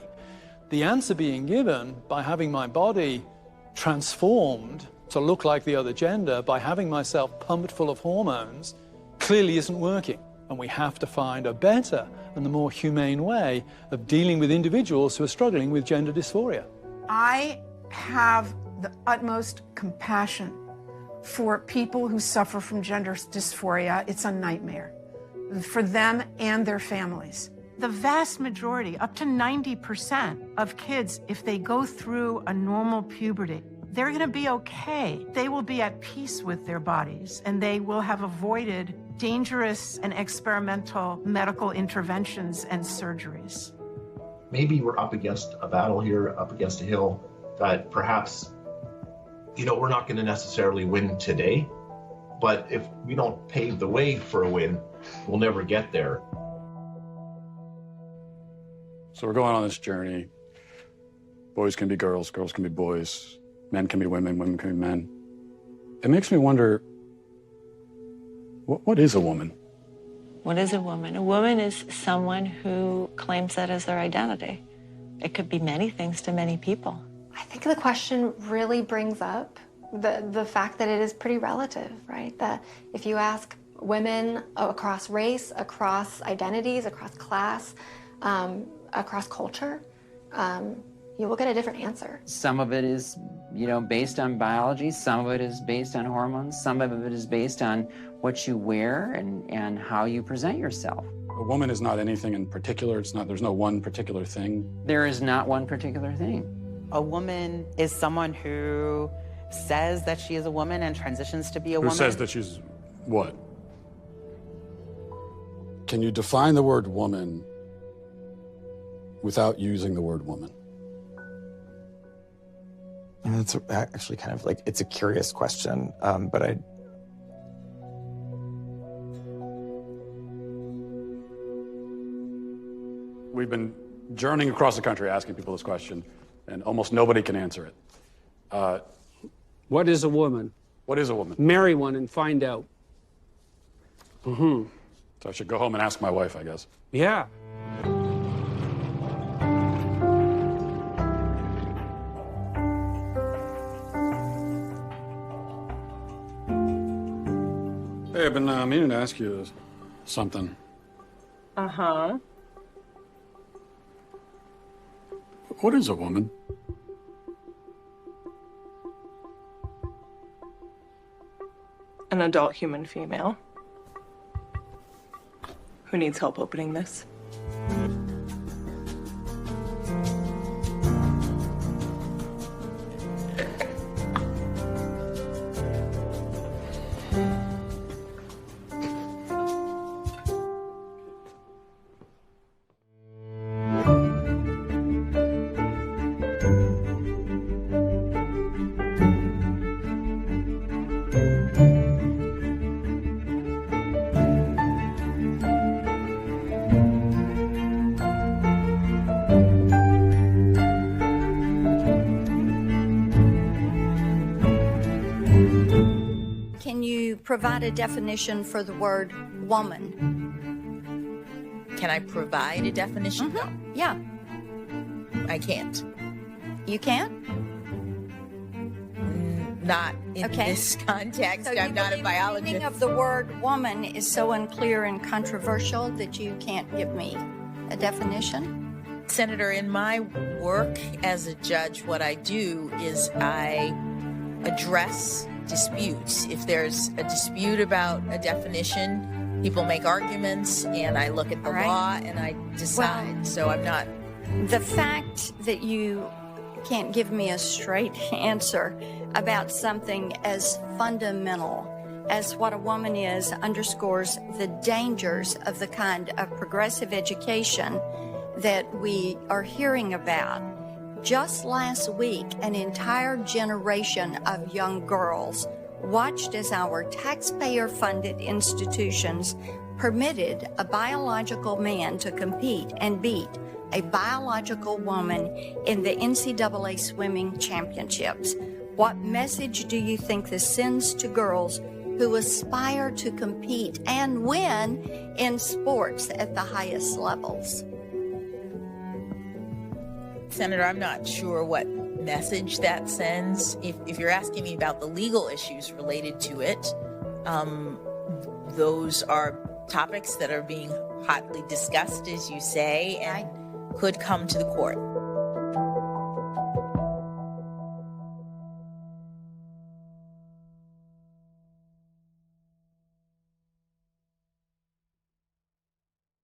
S8: the answer being given by having my body transformed to look like the other gender, by having myself pumped full of hormones, clearly isn't working. And we have to find a better and the more humane way of dealing with individuals who are struggling with gender dysphoria.
S9: I have the utmost compassion for people who suffer from gender dysphoria. It's a nightmare for them and their families. The vast majority, up to 90% of kids, if they go through a normal puberty, they're going to be okay. They will be at peace with their bodies, and they will have avoided dangerous and experimental medical interventions and surgeries.
S7: Maybe we're up against a battle here, up against a hill that perhaps, we're not going to necessarily win today, but if we don't pave the way for a win, we'll never get there.
S1: So we're going on this journey. Boys can be girls, girls can be boys, men can be women, women can be men. It makes me wonder, what is a woman?
S12: What is a woman? A woman is someone who claims that as their identity. It could be many things to many people.
S15: I think the question really brings up the fact that it is pretty relative, right? That if you ask women across race, across identities, across class, across culture, you will get a different answer.
S25: Some of it is, based on biology. Some of it is based on hormones. Some of it is based on what you wear and how you present yourself.
S1: A woman is not anything in particular. There's no one particular thing.
S25: There is not one particular thing.
S17: A woman is someone who says that she is a woman and transitions to be a woman.
S1: Who says that she's what? Can you define the word woman without using the word woman?
S19: It's actually kind of it's a curious question, but
S1: We've been journeying across the country asking people this question, and almost nobody can answer it.
S11: What is a woman?
S1: What is a woman?
S11: Marry one and find out.
S1: So I should go home and ask my wife, I guess.
S11: Yeah.
S1: Hey, I've been meaning to ask you something.
S6: Uh-huh.
S1: What is a woman?
S6: An adult human female who needs help opening this.
S21: Provide a definition for the word woman.
S22: Can I provide a definition?
S21: No. Yeah.
S22: I can't.
S21: You can't?
S22: Not in this context.
S21: So
S22: I'm not a biologist.
S21: The meaning of the word woman is so unclear and controversial that you can't give me a definition?
S22: Senator, in my work as a judge, what I do is I address disputes. If there's a dispute about a definition, people make arguments, and I look at the law and I decide.
S21: Well,
S22: so I'm not.
S21: The fact that you can't give me a straight answer about something as fundamental as what a woman is underscores the dangers of the kind of progressive education that we are hearing about. Just last week, an entire generation of young girls watched as our taxpayer-funded institutions permitted a biological man to compete and beat a biological woman in the NCAA swimming championships. What message do you think this sends to girls who aspire to compete and win in sports at the highest levels?
S22: Senator, I'm not sure what message that sends. If you're asking me about the legal issues related to it, those are topics that are being hotly discussed, as you say, and could come to the court.